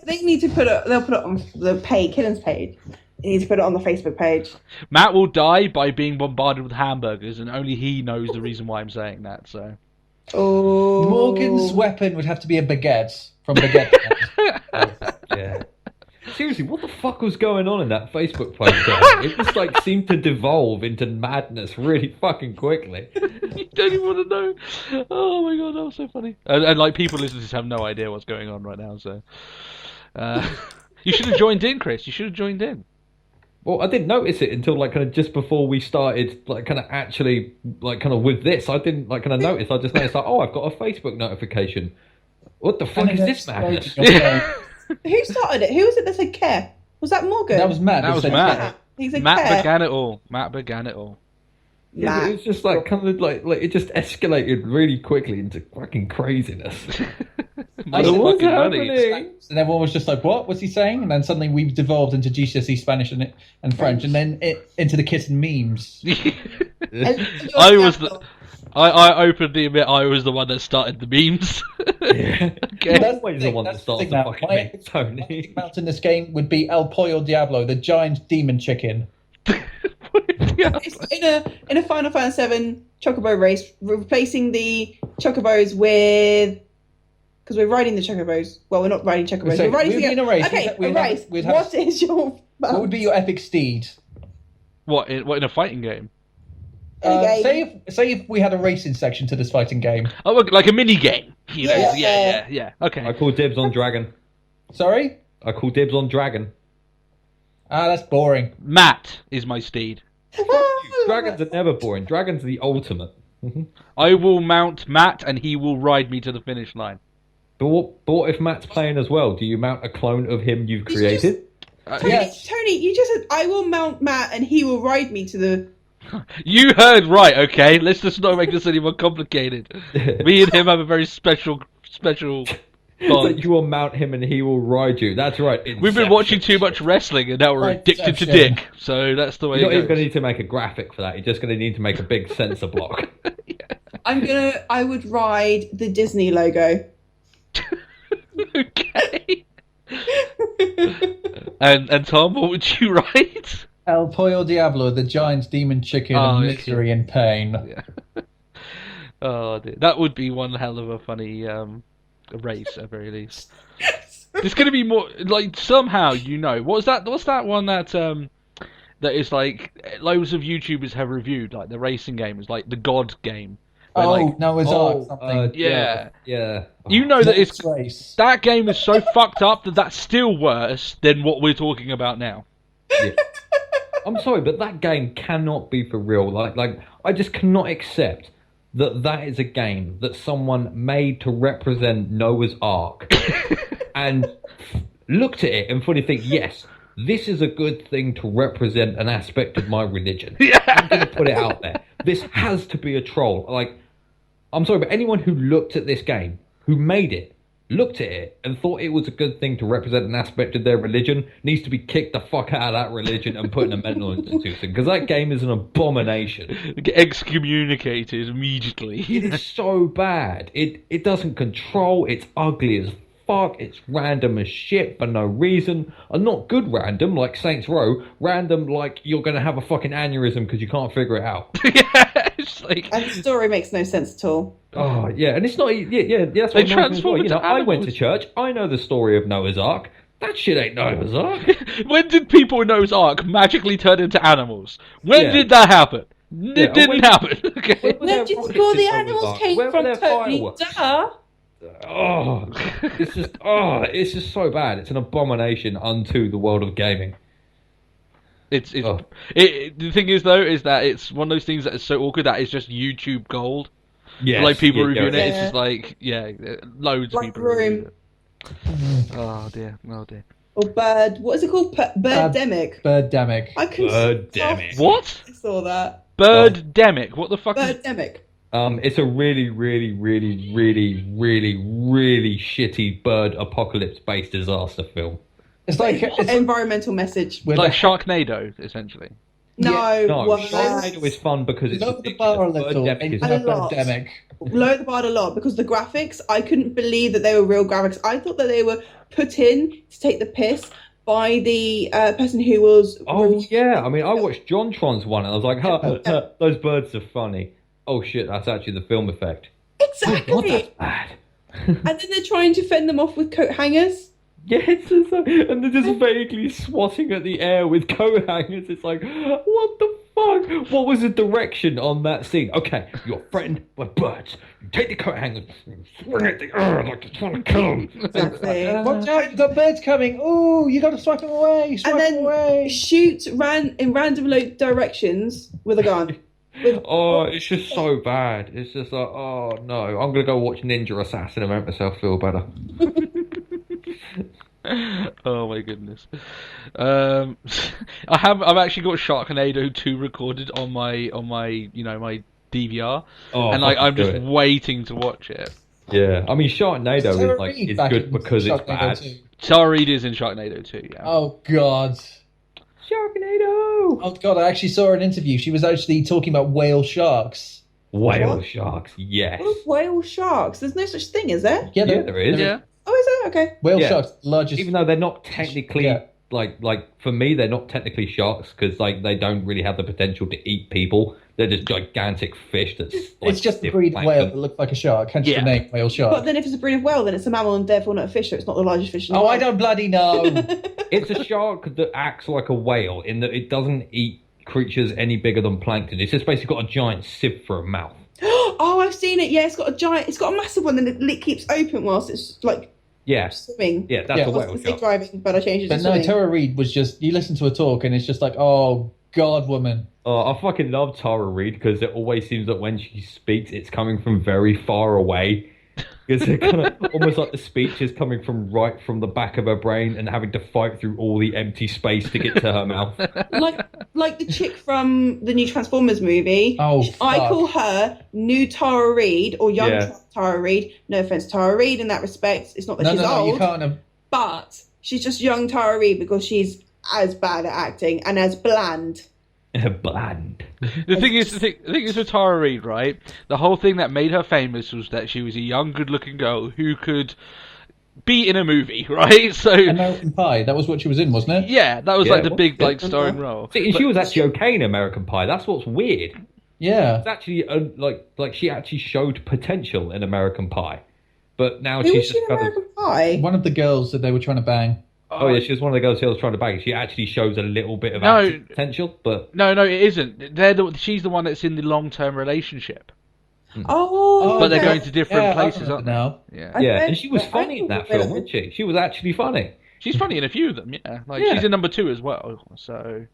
They need to they'll put it on the Kittens page. They need to put it on the Facebook page. Matt will die by being bombarded with hamburgers, and only he knows the reason why I'm saying that. So. Oh. Morgan's weapon would have to be a baguette from Baguette. Yeah. Seriously, what the fuck was going on in that Facebook post there? It just like seemed to devolve into madness really fucking quickly. You don't even want to know. Oh my god, that was so funny. And like people listening to this have no idea what's going on right now. So, you should have joined in, Chris. You should have joined in. Well, I didn't notice it until like kind of just before we started, like kind of actually like kind of with this. I didn't like kind of notice. I just noticed like, oh, I've got a Facebook notification. What the fuck is this madness? Who started it? Who was it that said care? Was that Morgan? That was Matt. That was said Matt. care. He said Matt care. began it all. Matt began it all. Yeah, but it was just like kind of like it just escalated really quickly into fucking craziness. Money What's fucking money. happening? And everyone was just like, "What? What's he saying?" And then suddenly we devolved into GCSE Spanish and French, and then into the kitten memes. I openly admit I was the one that started the memes. Yeah. Okay. That's Always the one that starts the now. fucking My meme, Tony. mount in this game would be El Pollo Diablo, the giant demon chicken. In a Final Fantasy VII Chocobo race, replacing the Chocobos with... Because we're riding the Chocobos. Well, we're not riding Chocobos. We're riding we'd be in a race. Okay, We'd a have- race. we'd have- What is your... What would be your epic steed? What in a fighting game? game. Say if we had a racing section to this fighting game. Oh, like a mini game. You know? Yeah. Yeah. Okay. I call dibs on dragon. Sorry? I call dibs on dragon. That's boring. Matt is my steed. Dragons are never boring. Dragons are the ultimate. I will mount Matt, and he will ride me to the finish line. But what if Matt's playing as well? Do you mount a clone of him you've created? Tony, you just said, I will mount Matt and he will ride me to the... You heard right, okay? Let's just not make this any more complicated. Me and him have a very special It's bond. like you will mount him and he will ride you. That's right. We've been watching too much wrestling, and now we're addicted to Inception. dick. So that's the way You're not it even going goes. to need to make a graphic for that. You're just going to need to make a big sensor block. I would ride the Disney logo. Okay. And Tom, what would you write? El Pollo Diablo, the giant demon chicken Oh, of okay. misery and pain. Yeah. Oh, dear. That would be one hell of a funny race, at very least. There's going to be more, like, somehow, what's that one that that is like loads of YouTubers have reviewed, like the racing game is like the God game. Where, like, Noah's Ark something. yeah. Yeah. You know that Lotus Race. that game is so fucked up that that's still worse than what we're talking about now. Yeah. I'm sorry, but that game cannot be for real. Like I just cannot accept that is a game that someone made to represent Noah's Ark and looked at it and fully think, yes, this is a good thing to represent an aspect of my religion. Yeah. I'm going to put it out there. This has to be a troll. Like, I'm sorry, but anyone who looked at this game, who made it, looked at it and thought it was a good thing to represent an aspect of their religion needs to be kicked the fuck out of that religion and put in a mental institution, because that game is an abomination. Get excommunicated immediately. It is so bad. It doesn't control. It's ugly as fuck. It's random as shit for no reason. And not good random like Saints Row. Random like you're going to have a fucking aneurysm because you can't figure it out. Yeah, it's like... And the story makes no sense at all. Oh, yeah. And it's not... Yeah, that's They what transform you know, into I went to animals. church. I know the story of Noah's Ark. That shit ain't Noah's Ark. When did people in Noah's Ark magically turn into animals? When Yeah. did that happen? It and didn't when- happen. Okay. When were No, there just rockets all in the Noah's animals Ark? came Where were from there Tony. fireworks? Duh. Oh, it's just so bad. It's an abomination unto the world of gaming. It's Oh. the thing is though is that it's one of those things that is so awkward that it's just YouTube gold. Yeah, Like people reviewing it, yeah. it's just like loads of Like people reviewing Room. it. Oh dear. Or Bird. What is it called? Birdemic. Birdemic. I couldn't. Birdemic. What? I saw that. Birdemic. What the fuck? Birdemic. It's a really, really, really, really, really, really shitty bird apocalypse-based disaster film. It's like it's Environmental message. with Like a- Sharknado, essentially. No, No, well, Sharknado is fun because it's lower the bar a ridiculous. little. Birdemic is and have A lot. Birdemic. lower the bar a lot because the graphics, I couldn't believe that they were real graphics. I thought that they were put in to take the piss by the person who was. Oh yeah, I mean, I watched JonTron's one and I was like, huh, those birds are funny. Oh shit, that's actually the film effect. Exactly. Oh, God, that's bad. And then they're trying to fend them off with coat hangers. Yeah, it's just and they're just vaguely swatting at the air with coat hangers. It's like, what the fuck? What was the direction on that scene? Okay, you're threatened by birds. You take the coat hangers and swing at the air like you're trying to kill them. Exactly. Watch out, you've got birds coming. Ooh, you got to swipe them away. Swipe And them then away. shoot in random directions with a gun. Oh, it's just so bad. It's just like, oh no, I'm gonna go watch Ninja Assassin and make myself feel better. Oh my goodness. I've actually got Sharknado 2 recorded on my my DVR, Oh, and like fucking I'm do just it. waiting to watch it. Yeah, I mean Sharknado Sarah is like Reid is back good in because it's Sharknado bad. 2. Tara Reid is in Sharknado 2. Yeah. Oh god. Sharknado. Oh god, I actually saw an interview. She was actually talking about whale sharks. Whale What? sharks, yes. What are whale sharks? There's no such thing, is there? Yeah, Yeah, there is. Yeah. Oh, is there? Okay. Whale Yeah. sharks, largest. Even though they're not technically Yeah. like for me, they're not technically sharks because like they don't really have the potential to eat people. They're just gigantic fish that's. Like, it's just a stiff breed of whale plankton. that looks like a shark. Hence Yeah. the name whale But shark. then if it's a breed of whale, then it's a mammal and therefore not a fish, so it's not the largest fish in the Oh, world. I don't bloody know. It's a shark that acts like a whale in that it doesn't eat creatures any bigger than plankton. It's just basically got a giant sieve for a mouth. Oh, I've seen it. Yeah, it's got a massive one, and it keeps open whilst it's like Yeah, swimming. yeah, that's Yeah. a I was whale going to say shark. driving, but I changed it to But no, swimming. Tara Reid was just, you listen to her talk and it's just like, oh god, woman. I fucking love Tara Reid because it always seems that when she speaks, it's coming from very far away. Because it kind of almost like the speech is coming from right from the back of her brain and having to fight through all the empty space to get to her mouth. like the chick from the new Transformers movie. Oh, I fuck. call her new Tara Reid or young Yeah. Tara Reid. No offense, to Tara Reid, in that respect. It's not that No, she's no, no, you old, can't have. but she's just young Tara Reid because she's as bad at acting and as bland. Bland. The thing is with Tara Reid, right? The whole thing that made her famous was that she was a young, good-looking girl who could be in a movie, right? So American Pie, that was what she was in, wasn't it? yeah, that was Yeah, like the it was, big yeah. like starring role. See, and she was actually okay in American Pie. That's what's weird. Yeah. It's actually like she actually showed potential in American Pie, but now Who was she's she just in kind of. American Pie? One of the girls that they were trying to bang. Oh yeah, she was one of the girls who was trying to bang. She actually shows a little bit of No. acting potential, but No, it isn't. She's the one that's in the long-term relationship. Oh, But they're okay. going to different I places, remember aren't they? now. Yeah. yeah, bet- and she was I funny in thought that film, wasn't she? She was actually funny. She's funny in a few of them, yeah. Like, Yeah. she's in number 2 as well, so...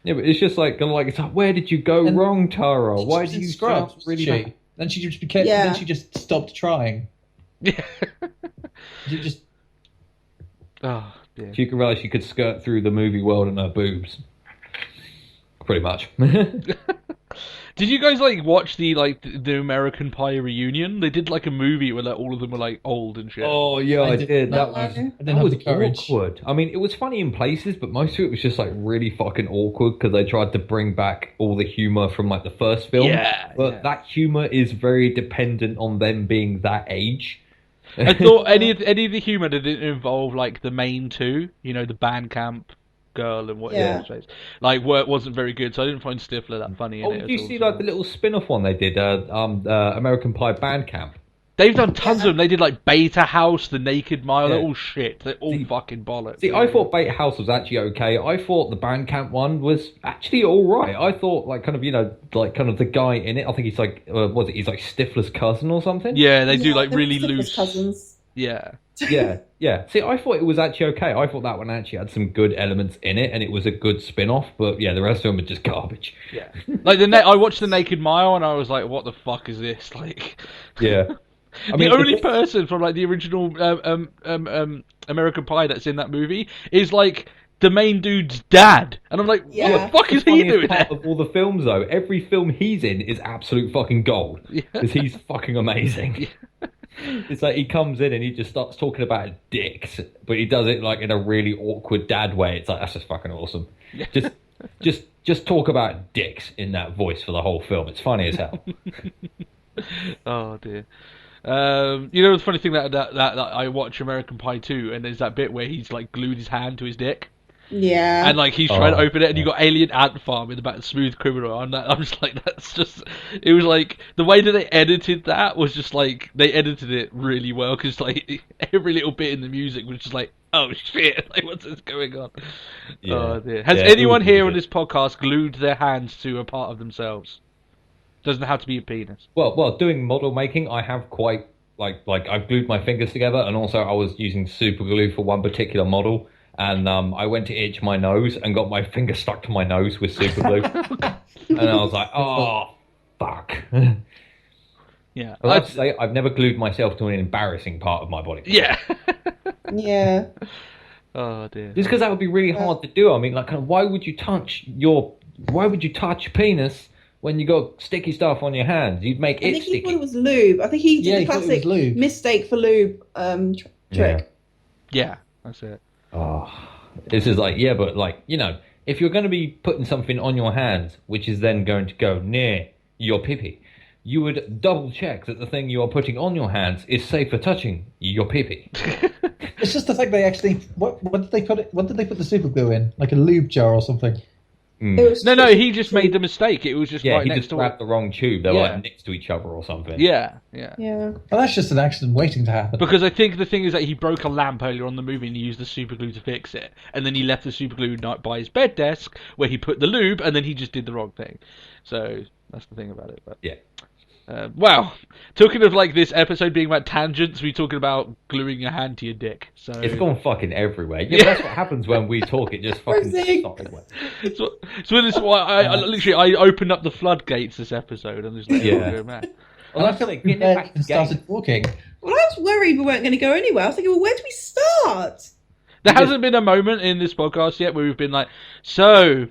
Yeah, but it's just like, it's like, where did you go And wrong, Tara? She Why was do in you Scrubs, sound really she? bad? Then she just became. Yeah. Then she just stopped trying. Yeah. She just. Oh, dear. She could realize she could skirt through the movie world in her boobs. Pretty much. Did you guys, like, watch the American Pie reunion? They did, like, a movie where, like, all of them were, like, old and shit. Oh yeah, I did. No, That I was didn't have the courage. awkward. I mean, it was funny in places, but most of it was just like really fucking awkward because they tried to bring back all the humor from like the first film. Yeah, but yeah. that humor is very dependent on them being that age. I thought any of the humor that didn't involve, like, the main two, you know, the band camp girl and what Yeah. like, wasn't very good, so I didn't find Stifler that funny in Oh, it. did you at all, see so- like the little spin-off one they did? American Pie Bandcamp. They've done tons of them. They did, like, Beta House, The Naked Mile, they're Yeah. all shit. They're all fucking bollocks. See, I thought Beta House was actually okay. I thought the Bandcamp one was actually all right. I thought, like, kind of, like, kind of the guy in it. I think he's like, he's like Stifler's cousin or something. Yeah, they do, like, they're really Stifler's loose... cousins. Yeah. Yeah. See, I thought it was actually okay. I thought that one actually had some good elements in it, and it was a good spin-off. But yeah, the rest of them are just garbage. Yeah. Like, I watched The Naked Mile, and I was like, what the fuck is this? Like... Yeah. I The only person from, like, the original American Pie that's in that movie is, like, the main dude's dad. And I'm like, what Yeah. the fuck is he funniest doing part there? of all the films, though, every film he's in is absolute fucking gold. Because he's fucking amazing. It's like he comes in and he just starts talking about dicks, but he does it like in a really awkward dad way. It's like, that's just fucking awesome. Just talk about dicks in that voice for the whole film. It's funny as hell. Oh, dear. You know the funny thing that I watch American Pie 2, and there's that bit where he's, like, glued his hand to his dick, Yeah. and, like, he's trying to open it, and you got Alien Ant Farm in the back, Smooth Criminal, and I'm just like, it was like, the way that they edited that was just like, they edited it really well, because, like, every little bit in the music was just like, oh shit, like, what's this going on? Yeah. Oh dear. Has Yeah, it anyone was here really on this podcast glued their hands to a part of themselves? Doesn't have to be a penis. Well, doing model making, I have quite like I've glued my fingers together, and also I was using super glue for one particular model, and I went to itch my nose and got my finger stuck to my nose with super glue, and I was like, oh fuck. Yeah. I have to say, I've never glued myself to an embarrassing part of my body. Yeah. Yeah. Oh dear. Just because that would be really hard to do. I mean, like, kind of, why would you touch your penis when you got sticky stuff on your hands? You'd make I it think he sticky. thought it was lube. I think he Yeah, did he the thought it was classic lube. mistake for lube trick. Yeah, that's it. Oh, this is like, yeah, but like, you know, if you're going to be putting something on your hands, which is then going to go near your pee-pee, you would double check that the thing you are putting on your hands is safe for touching your pee-pee. It's just the fact they actually. What did they put it? What did they put the super glue in? Like a lube jar or something? It was No, he just made the mistake. It was just Yeah, right he next just to grabbed it. the wrong tube. They were Yeah. like next to each other or something. Yeah. Yeah. Well, that's just an accident waiting to happen. Because I think the thing is that he broke a lamp earlier on in the movie and he used the super glue to fix it. And then he left the super glue by his bed desk where he put the lube, and then he just did the wrong thing. So that's the thing about it. But Yeah. wow. Talking of like this episode being about tangents, we're talking about gluing your hand to your dick. So It's gone fucking everywhere. Yeah, but that's what happens when we talk. It just fucking Rosie. stops everywhere. so this is why I literally opened up the floodgates this episode and just let it all go mad. Well, that's like getting Then back to and started talking. Well, I was worried we weren't going to go anywhere. I was thinking, well, where do we start? There hasn't been a moment in this podcast yet where we've been like, so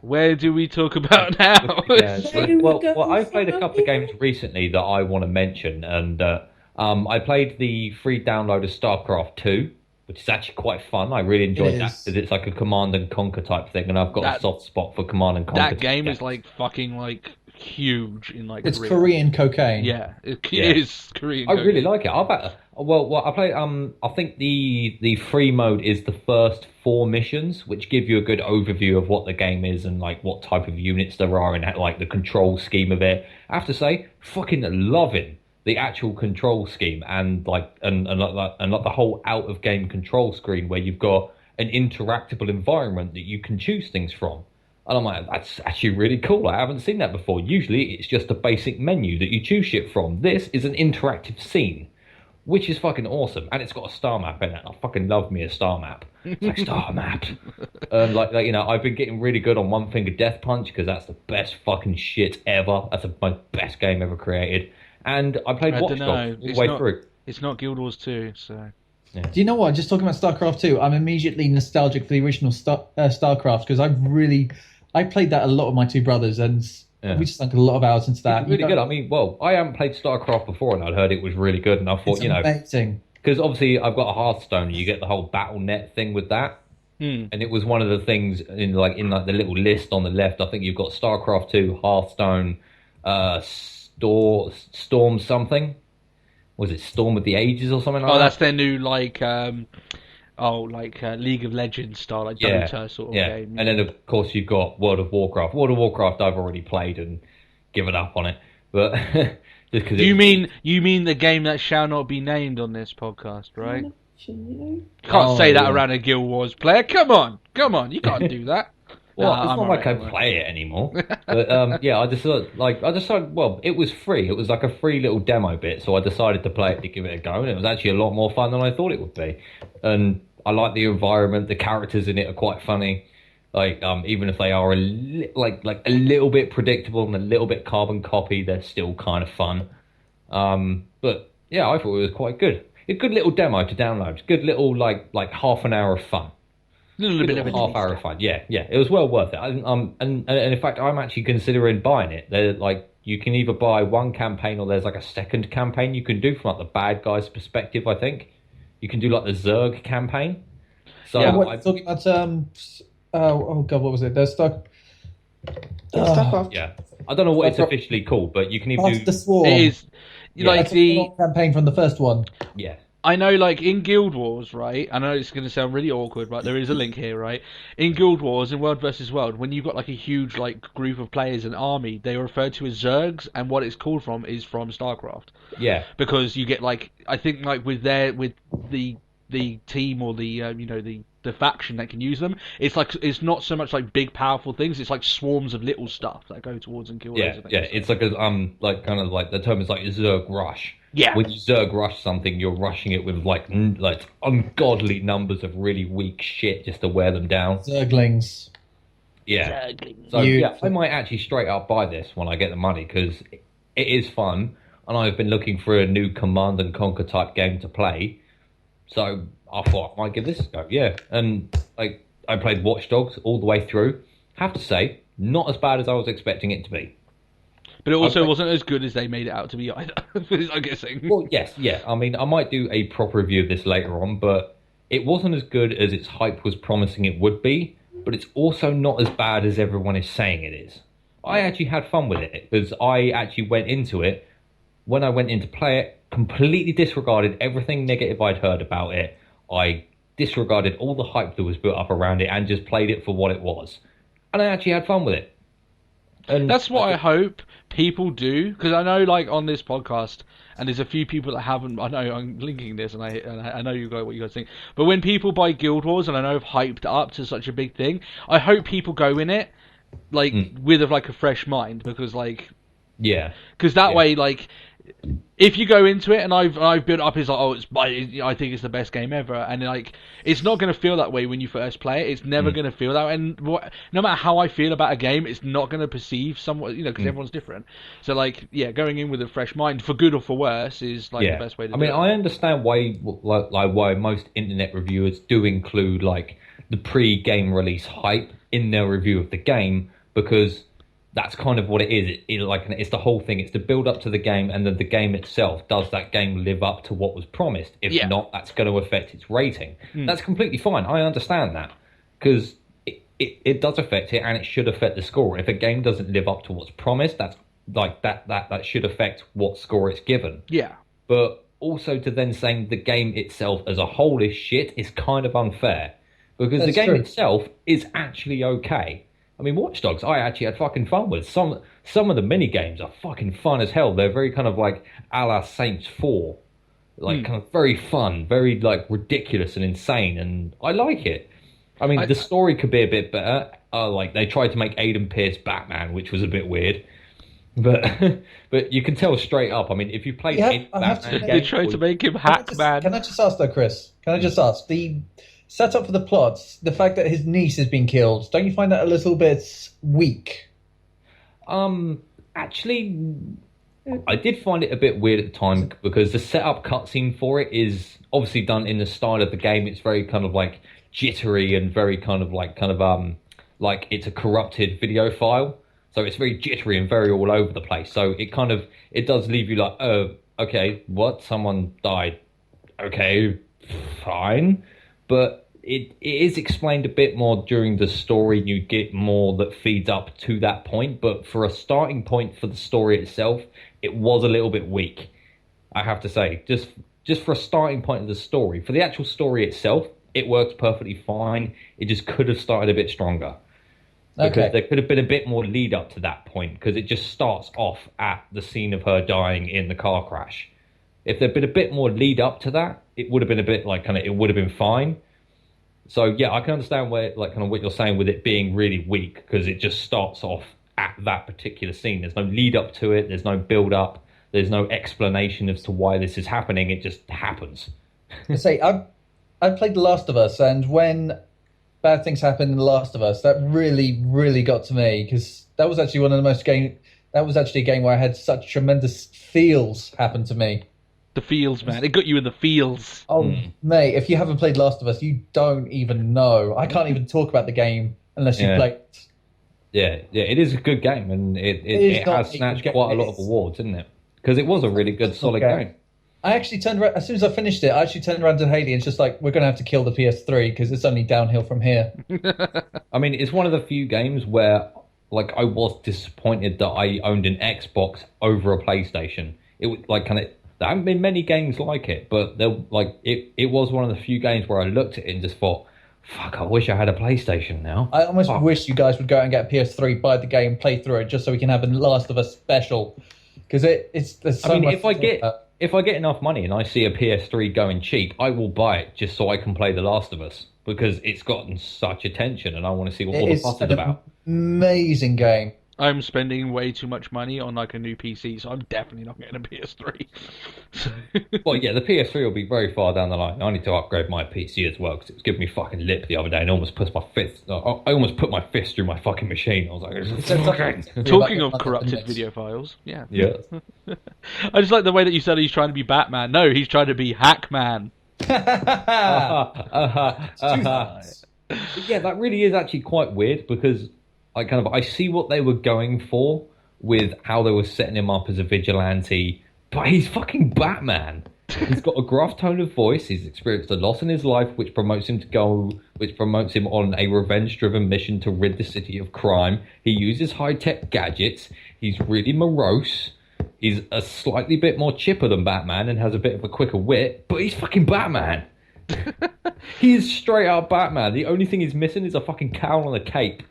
where do we talk about now? Yeah, Where do we well, go I played a from couple of here? games recently that I want to mention, and I played the free download of StarCraft 2, which is actually quite fun. I really enjoyed It that is. because it's like a Command and Conquer type thing, and I've got That- a soft spot for Command and Conquer. That game games. is like fucking like huge in like It's Korea. Korean cocaine. Yeah, it Yeah. is Korean. I really cocaine. like it. I played. I think the free mode is the first 4 missions, which give you a good overview of what the game is and like what type of units there are and like the control scheme of it. I have to say, fucking loving the actual control scheme and like the whole out of game control screen where you've got an interactable environment that you can choose things from. And I'm like, that's actually really cool. I haven't seen that before. Usually it's just a basic menu that you choose shit from. This is an interactive scene, which is fucking awesome. And it's got a star map in it. I fucking love me a star map. It's like, star map. Like, you know, I've been getting really good on One Finger Death Punch because that's the best fucking shit ever. That's my best game ever created. And I played Watch Dogs all the way through. It's not Guild Wars 2, so... Yeah. Do you know what? Just talking about StarCraft 2, I'm immediately nostalgic for the original StarCraft because I played that a lot with my two brothers, and we sunk a lot of hours into that. It's really good. I mean, well, I haven't played StarCraft before, and I'd heard it was really good, and I thought, amazing. Because obviously I've got a Hearthstone, and you get the whole BattleNet thing with that, and it was one of the things in the little list on the left. I think you've got StarCraft 2, Hearthstone, Storm something. Was it Storm of the Ages or something like that? Oh, that's their new, League of Legends style, like Dota sort of game. And then, of course, you've got World of Warcraft. World of Warcraft I've already played and given up on it. But just cause you mean the game that shall not be named on this podcast, right? You can't say that around a Guild Wars player. Come on, you can't do that. Well, it's not like I play it anymore. But I decided, well, it was free. It was like a free little demo bit, so I decided to play it to give it a go, and it was actually a lot more fun than I thought it would be. And I like the environment. The characters in it are quite funny. Like, even if they are a little bit predictable and a little bit carbon copy, they're still kind of fun. But yeah, I thought it was quite good. A good little demo to download. Good little like half an hour of fun. A little bit of half hour of fun. Yeah, it was well worth it. And in fact, I'm actually considering buying it. They're like, you can either buy one campaign or there's like a second campaign you can do from like the bad guy's perspective. I think you can do like the Zerg campaign. So talking about oh god, what was it? There's StarCraft. Yeah, I don't know what it's officially called, but you can even do the Swarm. It is like the campaign from the first one. Yeah. I know, like, in Guild Wars, right? I know it's going to sound really awkward, but there is a link here, right? In Guild Wars, in World versus World, when you've got, like, a huge, like, group of players, an army, they are referred to as Zergs, and what it's called from is from StarCraft. Yeah. Because you get, like, I think, like, with the team or the faction that can use them, it's like, it's not so much like big powerful things, it's like swarms of little stuff that go towards and kill those things. Yeah, it's like a kind of like the term is like Zerg rush. Yeah. When you Zerg rush something, you're rushing it with like ungodly numbers of really weak shit just to wear them down. Zerglings. Yeah. So I might actually straight up buy this when I get the money because it is fun, and I've been looking for a new Command and Conquer type game to play. So I thought I might give this a go. Yeah, and like I played Watch Dogs all the way through. Have to say, not as bad as I was expecting it to be. But it also wasn't as good as they made it out to be either, I'm guessing. Well, yes, yeah. I mean, I might do a proper review of this later on, but it wasn't as good as its hype was promising it would be, but it's also not as bad as everyone is saying it is. I actually had fun with it, because I actually went into it, when I went in to play it, completely disregarded everything negative I'd heard about it. I disregarded all the hype that was built up around it and just played it for what it was. And I actually had fun with it. And that's what I hope people do, because I know, like, on this podcast, and there's a few people that haven't. I know I'm linking this, and I know you guys what you guys think. But when people buy Guild Wars, and I know I've hyped up to such a big thing, I hope people go in it like with a fresh mind, because because that way, like, if you go into it and I've built up as like, I think it's the best game ever, and like it's not going to feel that way when you first play it. It's never going to feel that way, and no matter how I feel about a game, it's not going to perceive somewhat, because everyone's different. So like, going in with a fresh mind, for good or for worse, is like the best way to do it. I understand why why most internet reviewers do include like the pre-game release hype in their review of the game, because that's kind of what it is. It's the whole thing. It's the build up to the game, and then the game itself. Does that game live up to what was promised? If not, that's going to affect its rating. That's completely fine. I understand that, because it does affect it, and it should affect the score. If a game doesn't live up to what's promised, that's like that should affect what score it's given. Yeah. But also to then saying the game itself as a whole is shit is kind of unfair, because the game itself is actually okay. I mean, Watch Dogs, I actually had fucking fun with. Some of the mini games are fucking fun as hell. They're very kind of like a la Saints 4. Like, kind of very fun, very, like, ridiculous and insane, and I like it. I mean, the story could be a bit better. Like they tried to make Aiden Pierce Batman, which was a bit weird. But but you can tell straight up. I mean, if you played Batman, they tried to make him Hackman. Can I just ask though, Chris? Can I just ask the setup for the plots? The fact that his niece has been killed. Don't you find that a little bit weak? Actually, I did find it a bit weird at the time because the setup cutscene for it is obviously done in the style of the game. It's very kind of like jittery and very kind of like it's a corrupted video file. So it's very jittery and very all over the place. So it does leave you like, oh, okay, what? Someone died. Okay, fine. But it is explained a bit more during the story. You get more that feeds up to that point. But for a starting point for the story itself, it was a little bit weak, I have to say. Just for a starting point of the story. For the actual story itself, it works perfectly fine. It just could have started a bit stronger. Because there could have been a bit more lead up to that point, because it just starts off at the scene of her dying in the car crash. If there'd been a bit more lead up to that, it would have been a bit like it would have been fine. So yeah, I can understand where what you're saying with it being really weak, because it just starts off at that particular scene. There's no lead up to it. There's no build up. There's no explanation as to why this is happening. It just happens. I say I've played The Last of Us, and when bad things happen in The Last of Us, that really, really got to me, because that was actually one of the most that was actually a game where I had such tremendous feels happen to me. The feels, man. It got you in the feels. Oh, mate, if you haven't played Last of Us, you don't even know. I can't even talk about the game unless you play it. Yeah, it is a good game, and it has snatched quite a lot of awards, isn't it? Because it was a really good, solid game. I actually turned around, as soon as I finished it, I actually turned around to Haley and just like, we're going to have to kill the PS3 because it's only downhill from here. I mean, it's one of the few games where like I was disappointed that I owned an Xbox over a PlayStation. It was like there haven't been many games like it, but it was one of the few games where I looked at it and just thought, fuck, I wish I had a PlayStation now. I almost wish you guys would go out and get a PS3, buy the game, play through it, just so we can have a Last of Us special. Because there's so much. If I get enough money and I see a PS3 going cheap, I will buy it just so I can play The Last of Us, because it's gotten such attention and I want to see what all the fuss is about. Amazing game. I'm spending way too much money on like a new PC, so I'm definitely not getting a PS3. Well, yeah, the PS3 will be very far down the line. I need to upgrade my PC as well, because it was giving me fucking lip the other day and almost put my fist. I almost put my fist through my fucking machine. I was like, talking of corrupted video files, yeah. I just like the way that you said he's trying to be Batman. No, he's trying to be Hackman. Yeah, that really is actually quite weird, because I see what they were going for with how they were setting him up as a vigilante, but he's fucking Batman. He's got a gruff tone of voice. He's experienced a loss in his life, which promotes him on a revenge-driven mission to rid the city of crime. He uses high-tech gadgets. He's really morose. He's a slightly bit more chipper than Batman and has a bit of a quicker wit, but he's fucking Batman. He is straight out Batman. The only thing he's missing is a fucking cowl and a cape.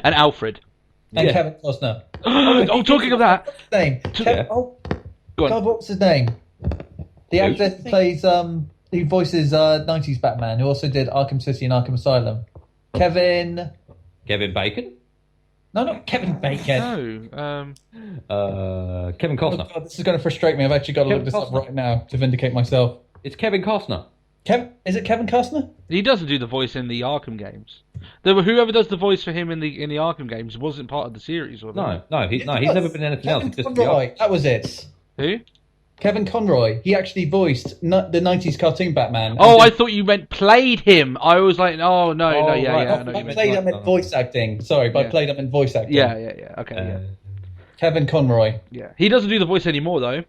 And Alfred. And Kevin Costner. Talking of that. What's his name? Go on. God, what's his name? The actor who plays, who voices 90s Batman, who also did Arkham City and Arkham Asylum. Kevin Bacon? No, not Kevin Bacon. No. Kevin Costner. Oh God, this is going to frustrate me. I've actually got to look this up right now to vindicate myself. It's Kevin Costner. Is it Kevin Costner? He doesn't do the voice in the Arkham games. Whoever does the voice for him in the Arkham games wasn't part of the series. Or He's never been anything else. Kevin Conroy, that was it. Who? Kevin Conroy. He actually voiced the 90s cartoon Batman. Oh, I thought you meant played him. I was like, oh, no, right. yeah. I played him in voice acting. Sorry, but I played him in voice acting. Yeah. Okay, yeah. Kevin Conroy. Yeah. He doesn't do the voice anymore, though,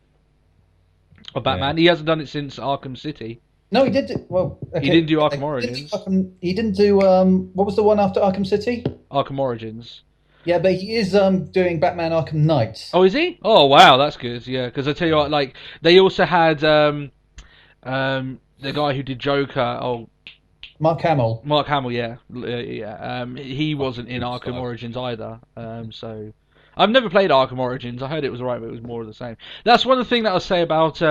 of Batman. He hasn't done it since Arkham City. No, he did. He didn't do Arkham Origins. He didn't do. What was the one after Arkham City? Arkham Origins. Yeah, but he is doing Batman Arkham Knight. Oh, is he? Oh, wow, that's good. Yeah, because I tell you what, like they also had the guy who did Joker. Oh, Mark Hamill. Yeah. He wasn't in Arkham Origins either. So I've never played Arkham Origins. I heard it was alright, but it was more of the same. That's one of the things that I'll say about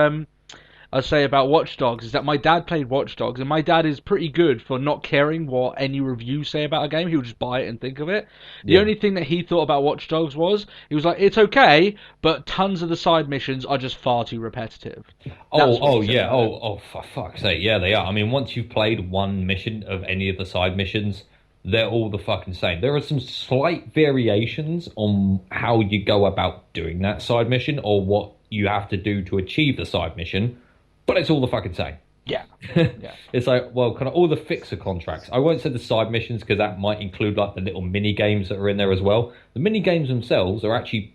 I'd say about Watch Dogs is that my dad played Watch Dogs, and my dad is pretty good for not caring what any reviews say about a game. He'll just buy it and think of it. The only thing that he thought about Watch Dogs was, he was like, it's okay, but tons of the side missions are just far too repetitive. For fuck's sake, yeah, they are. I mean, once you've played one mission of any of the side missions, they're all the fucking same. There are some slight variations on how you go about doing that side mission or what you have to do to achieve the side mission, but it's all the fucking same. Yeah. It's like, well, kind of all the fixer contracts. I won't say the side missions because that might include like the little mini games that are in there as well. The mini games themselves are actually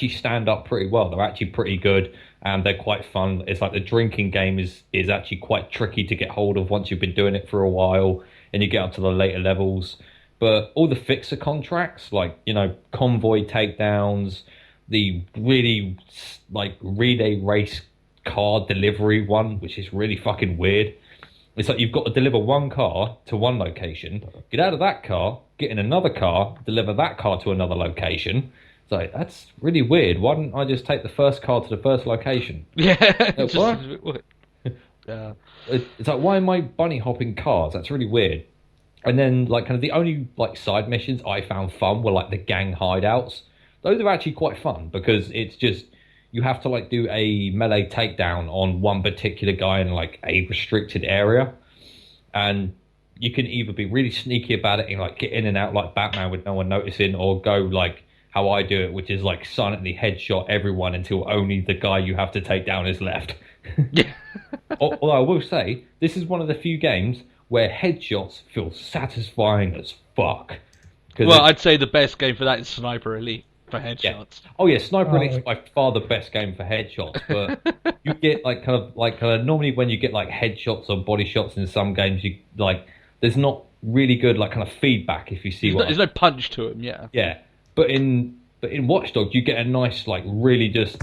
stand up pretty well. They're actually pretty good and they're quite fun. It's like the drinking game is actually quite tricky to get hold of once you've been doing it for a while and you get up to the later levels. But all the fixer contracts, like, you know, convoy takedowns, the really like relay race car delivery one, which is really fucking weird. It's like you've got to deliver one car to one location, get out of that car, get in another car, deliver that car to another location. It's like, that's really weird. Why didn't I just take the first car to the first location? Yeah. What? Yeah. It's like, why am I bunny hopping cars? That's really weird. And then, like, kind of the only like side missions I found fun were like the gang hideouts. Those are actually quite fun because it's just you have to like do a melee takedown on one particular guy in like a restricted area, and you can either be really sneaky about it and like get in and out like Batman with no one noticing, or go like how I do it, which is like silently headshot everyone until only the guy you have to take down is left. Yeah. Although I will say, this is one of the few games where headshots feel satisfying as fuck. Well, I'd say the best game for that is Sniper Elite for headshots. Yeah. Oh yeah, Sniper Elite is by far the best game for headshots. But you get like kind of normally when you get like headshots or body shots in some games, you like there's not really good like kind of feedback if you see There's no punch to them. Yeah. Yeah, but in Watch Dogs you get a nice like really just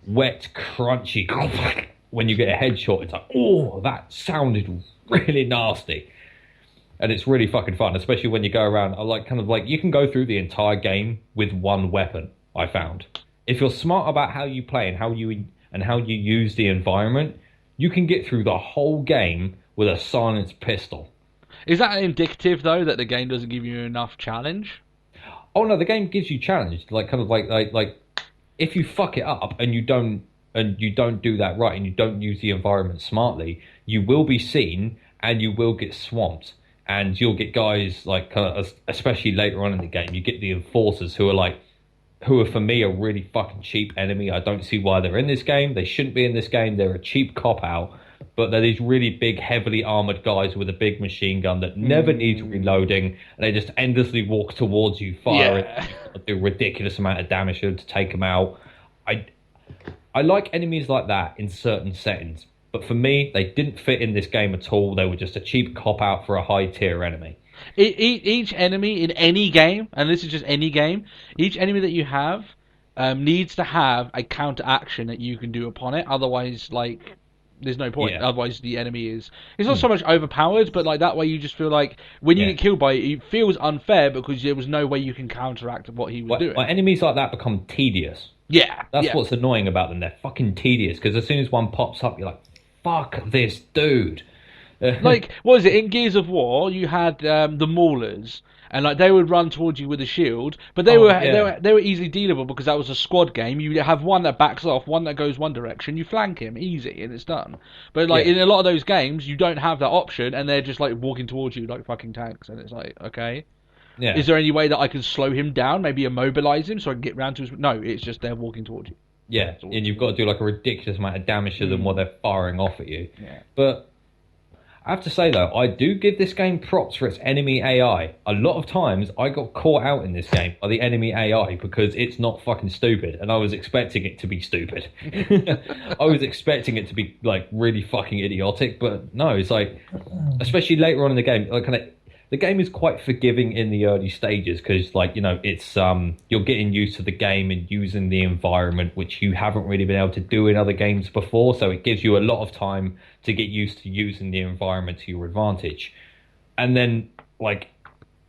wet crunchy when you get a headshot. It's like, oh, that sounded really nasty. And it's really fucking fun, especially when you go around. I like kind of like you can go through the entire game with one weapon. I found if you're smart about how you play and how you use the environment, you can get through the whole game with a silenced pistol. Is that indicative though that the game doesn't give you enough challenge? Oh no, the game gives you challenge. Like kind of like if you fuck it up and you don't do that right and you don't use the environment smartly, you will be seen and you will get swamped. And you'll get guys like, especially later on in the game, you get the enforcers who are for me a really fucking cheap enemy. I don't see why they're in this game. They shouldn't be in this game. They're a cheap cop out, but they're these really big, heavily armored guys with a big machine gun that never needs reloading, and they just endlessly walk towards you, firing, do a ridiculous amount of damage to take them out. I like enemies like that in certain settings. But for me, they didn't fit in this game at all. They were just a cheap cop-out for a high-tier enemy. Each enemy in any game, and this is just any game, each enemy that you have needs to have a counter-action that you can do upon it. Otherwise, like, there's no point. Yeah. Otherwise, the enemy is... It's not so much overpowered, but like that way you just feel like when you get killed by it, it feels unfair because there was no way you can counteract what he was doing. Enemies like that become tedious. Yeah. That's what's annoying about them. They're fucking tedious because as soon as one pops up, you're like, fuck this dude. Like, what was it? In Gears of War, you had the Maulers, and like they would run towards you with a shield, but they were easily dealable because that was a squad game. You have one that backs off, one that goes one direction, you flank him, easy, and it's done. But like in a lot of those games, you don't have that option, and they're just like walking towards you like fucking tanks, and it's like, okay. Yeah. Is there any way that I can slow him down, maybe immobilize him so I can get round to his... No, it's just they're walking towards you. Yeah, and you've got to do like a ridiculous amount of damage to them while they're firing off at you. Yeah. But I have to say though, I do give this game props for its enemy AI. A lot of times I got caught out in this game by the enemy AI because it's not fucking stupid, and I was expecting it to be stupid. I was expecting it to be like really fucking idiotic, but no, it's like, especially later on in the game, like kind of. The game is quite forgiving in the early stages because, like, you know, it's you're getting used to the game and using the environment, which you haven't really been able to do in other games before. So it gives you a lot of time to get used to using the environment to your advantage. And then, like,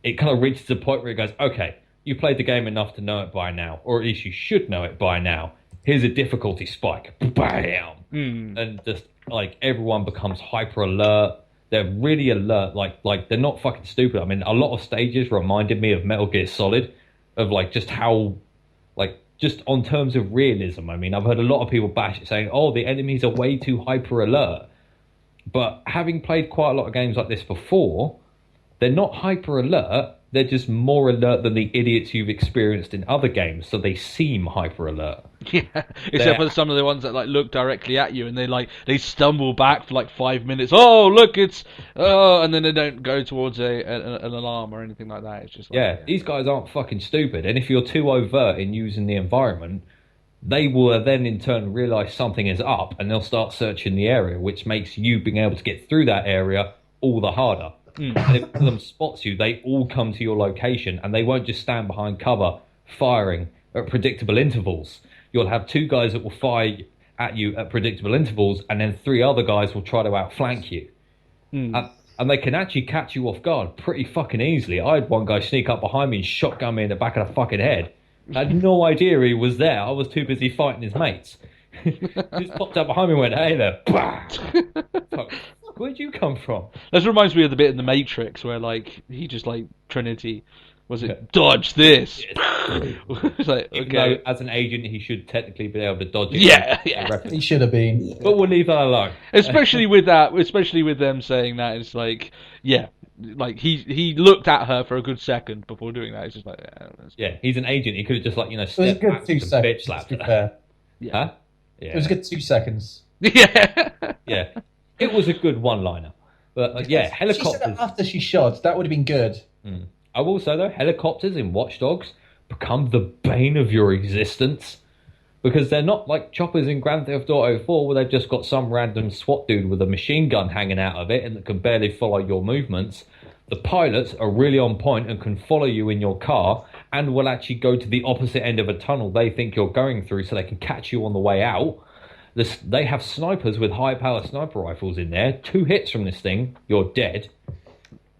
it kind of reaches the point where it goes, okay, you played the game enough to know it by now, or at least you should know it by now. here's a difficulty spike, bam, and just like everyone becomes hyper alert. They're really alert, like they're not fucking stupid. I mean, a lot of stages reminded me of Metal Gear Solid, of like just how, like just on terms of realism. I mean, I've heard a lot of people bash it saying, "Oh, the enemies are way too hyper alert," but having played quite a lot of games like this before, they're not hyper alert. They're just more alert than the idiots you've experienced in other games, so they seem hyper alert. Yeah, except for some of the ones that like look directly at you and they stumble back for like 5 minutes. Oh, look, it's and then they don't go towards an alarm or anything like that. It's just like, These guys aren't fucking stupid, and if you're too overt in using the environment, they will then in turn realise something is up, and they'll start searching the area, which makes you being able to get through that area all the harder. And if one of them spots you, they all come to your location, and they won't just stand behind cover firing at predictable intervals. You'll have 2 guys that will fire at you at predictable intervals, and then 3 other guys will try to outflank you. And they can actually catch you off guard pretty fucking easily. I had one guy sneak up behind me and shotgun me in the back of the fucking head. I had no idea he was there. I was too busy fighting his mates. Just popped up behind me and went, "Hey there." Fuck. Where'd you come from? This reminds me of the bit in The Matrix where like he just like Trinity, was it dodge this? It's like, Even okay, though, as an agent, he should technically be able to dodge it. Yeah. He should have been. But we'll leave that alone. especially with them saying that, it's like, yeah, like he looked at her for a good second before doing that. It's just like, Yeah, he's an agent. He could have just like, It was a stepped good back 2 and seconds. bitch slapped To be her. fair. yeah, Huh? Yeah. It was a good 2 seconds. yeah. Yeah. It was a good one-liner. But She said helicopters. that after she shot, that would have been good. I will say though, helicopters in Watch Dogs become the bane of your existence, because they're not like choppers in Grand Theft Auto 4 where they've just got some random SWAT dude with a machine gun hanging out of it and that can barely follow your movements. The pilots are really on point and can follow you in your car and will actually go to the opposite end of a tunnel they think you're going through so they can catch you on the way out. They have snipers with high-power sniper rifles in there. 2 hits from this thing, you're dead.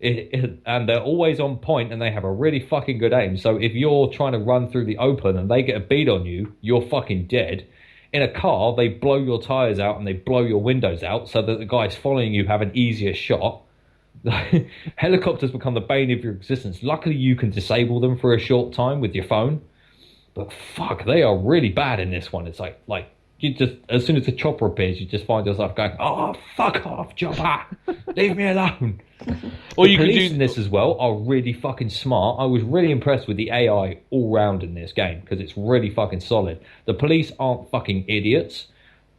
And they're always on point, and they have a really fucking good aim. So if you're trying to run through the open and they get a bead on you, you're fucking dead. In a car, they blow your tyres out and they blow your windows out so that the guys following you have an easier shot. Helicopters become the bane of your existence. Luckily, you can disable them for a short time with your phone. But fuck, they are really bad in this one. It's like you just, as soon as the chopper appears, you just find yourself going, "Oh, fuck off, chopper! Leave me alone." Or The you could police do in this as well are really fucking smart. I was really impressed with the AI all round in this game because it's really fucking solid. The police aren't fucking idiots,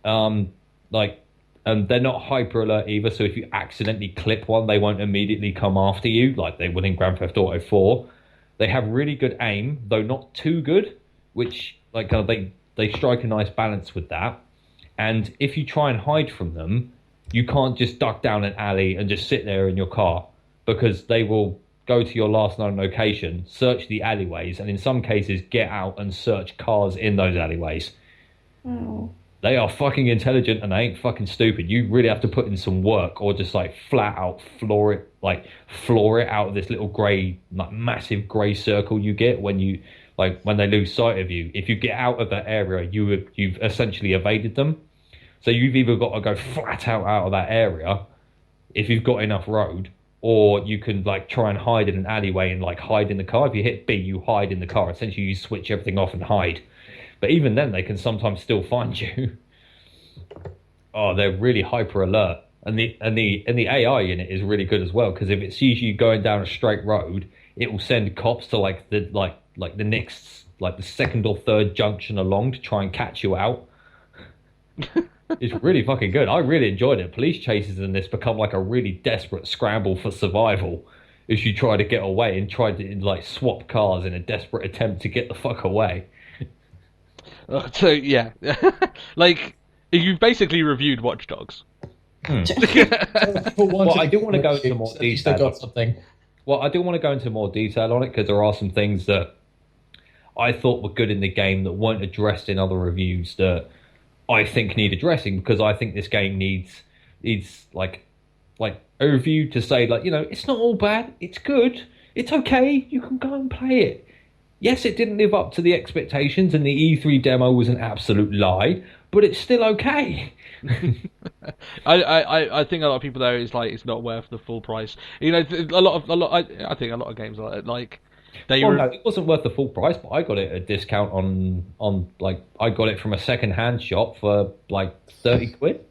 and they're not hyper alert either. So if you accidentally clip one, they won't immediately come after you like they would in Grand Theft Auto 4. They have really good aim, though not too good, which like kind of they strike a nice balance with that. And if you try and hide from them, you can't just duck down an alley and just sit there in your car, because they will go to your last known location, search the alleyways, and in some cases get out and search cars in those alleyways. Oh. They are fucking intelligent and they ain't fucking stupid. You really have to put in some work or just like flat out floor it out of this little grey, like massive grey circle you get when they lose sight of you. If you get out of that area, you've essentially evaded them. So you've either got to go flat out of that area if you've got enough road, or you can like try and hide in an alleyway and like hide in the car. If you hit B, you hide in the car. Essentially, you switch everything off and hide. But even then, they can sometimes still find you. Oh, they're really hyper alert, and the AI in it is really good as well, because if it sees you going down a straight road, it will send cops to the next, like the second or third junction along to try and catch you out. It's really fucking good. I really enjoyed it. Police chases in this become like a really desperate scramble for survival as you try to get away and try to like swap cars in a desperate attempt to get the fuck away. so yeah, like you've basically reviewed Watch Dogs. Well, I do want to go into more detail. Got something. Well, I do want to go into more detail on it because there are some things that I thought were good in the game that weren't addressed in other reviews that I think need addressing, because I think this game needs like a review to say, like, you know, it's not all bad, it's good, it's okay, you can go and play it. Yes, it didn't live up to the expectations, and the E3 demo was an absolute lie, but it's still okay. I think a lot of people though is like it's not worth the full price. You know, I think a lot of games like they Well, were. no, it wasn't worth the full price, but I got it at a discount on like I got it from a second-hand shop for like 30 quid.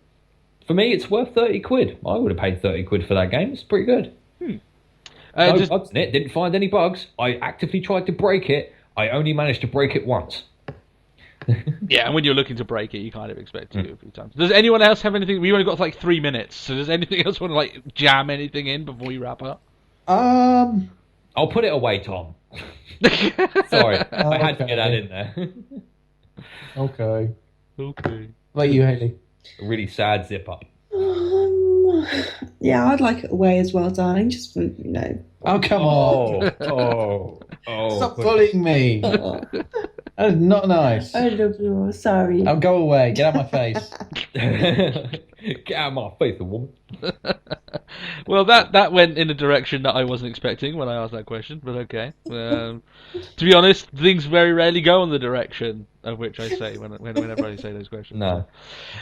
For me, it's worth 30 quid. I would have paid 30 quid for that game. It's pretty good. No bugs in it. Didn't find any bugs. I actively tried to break it. I only managed to break it once. Yeah, and when you're looking to break it, you kind of expect to do it a few times. Does anyone else have anything? We only got like 3 minutes, so does anything else want to like jam anything in before we wrap up? I'll put it away, Tom. Sorry, I had to get that in there. Okay. Okay. What about you, Haley? A really sad zip up. Yeah, I'd like it away as well, darling. Just for, Oh, come on. Oh. Stop bullying me. That is not nice. I love you. Sorry. I'll go away. Get out of my face. Get out of my face, a woman. Well, that went in a direction that I wasn't expecting when I asked that question, but okay. To be honest, things very rarely go in the direction of which I say whenever I say those questions. No.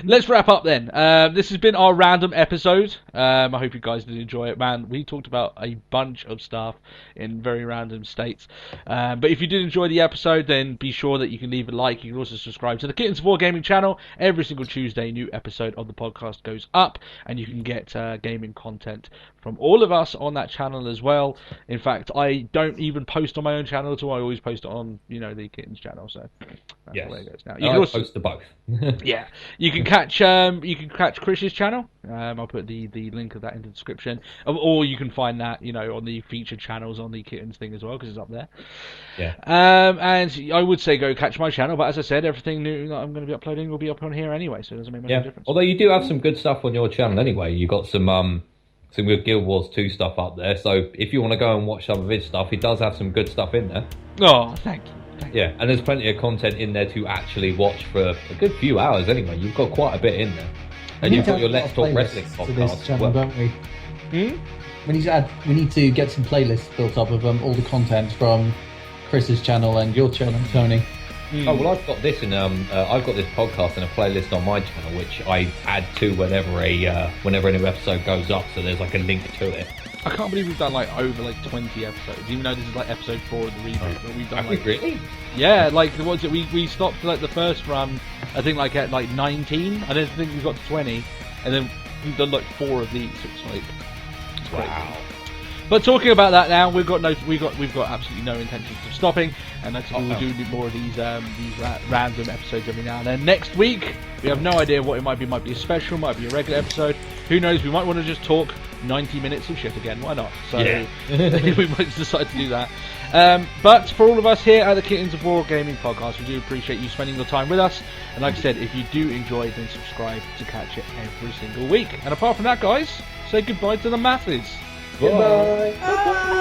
Let's wrap up then. This has been our random episode. I hope you guys did enjoy it, man. We talked about a bunch of stuff in very random states. But if you did enjoy the episode, then be sure that you can leave a like. You can also subscribe to the Kittens of War Gaming channel. Every single Tuesday, new episode of the podcast goes up, and you can get gaming content from all of us on that channel as well. In fact, I don't even post on my own channel at all. I always post it on, the Kittens channel. So that's the way it goes now. You can also post to both. yeah, you can catch Chris's channel. I'll put the link of that in the description, or you can find that on the featured channels on the Kittens thing as well because it's up there. Yeah. And I would say go catch my channel, but as I said, everything new that I'm going to be uploading will be up on here anyway, so it doesn't make much difference. Although you do have some good stuff on your channel anyway. You got some good Guild Wars 2 stuff up there. So if you want to go and watch some of his stuff, he does have some good stuff in there. Oh, thank you. Yeah, and there's plenty of content in there to actually watch for a good few hours anyway. You've got quite a bit in there. And you've got your Let's Talk Wrestling podcast as well. Don't we? We need to get some playlists built up of all the content from Chris's channel and your channel, Tony. Oh well, I've got this I've got this podcast and a playlist on my channel which I add to whenever a new episode goes up. So there's like a link to it. I can't believe we've done over 20 episodes, even though this is episode 4 of the reboot. But we've done really? Yeah, what was it? We stopped the first run, I think at 19. I don't think we got to 20, and then we've done 4 of these. So it's Wow. But talking about that now, we've got absolutely no intentions of stopping, and that's we'll do more of these random episodes every now and then. Next week, we have no idea what it might be. Might be a special, might be a regular episode. Who knows? We might want to just talk 90 minutes of shit again. Why not? So we might decide to do that. But for all of us here at the Kittens of War Gaming Podcast, we do appreciate you spending your time with us. And like I said, if you do enjoy, then subscribe to catch it every single week. And apart from that, guys, say goodbye to the masses. Goodbye. Bye.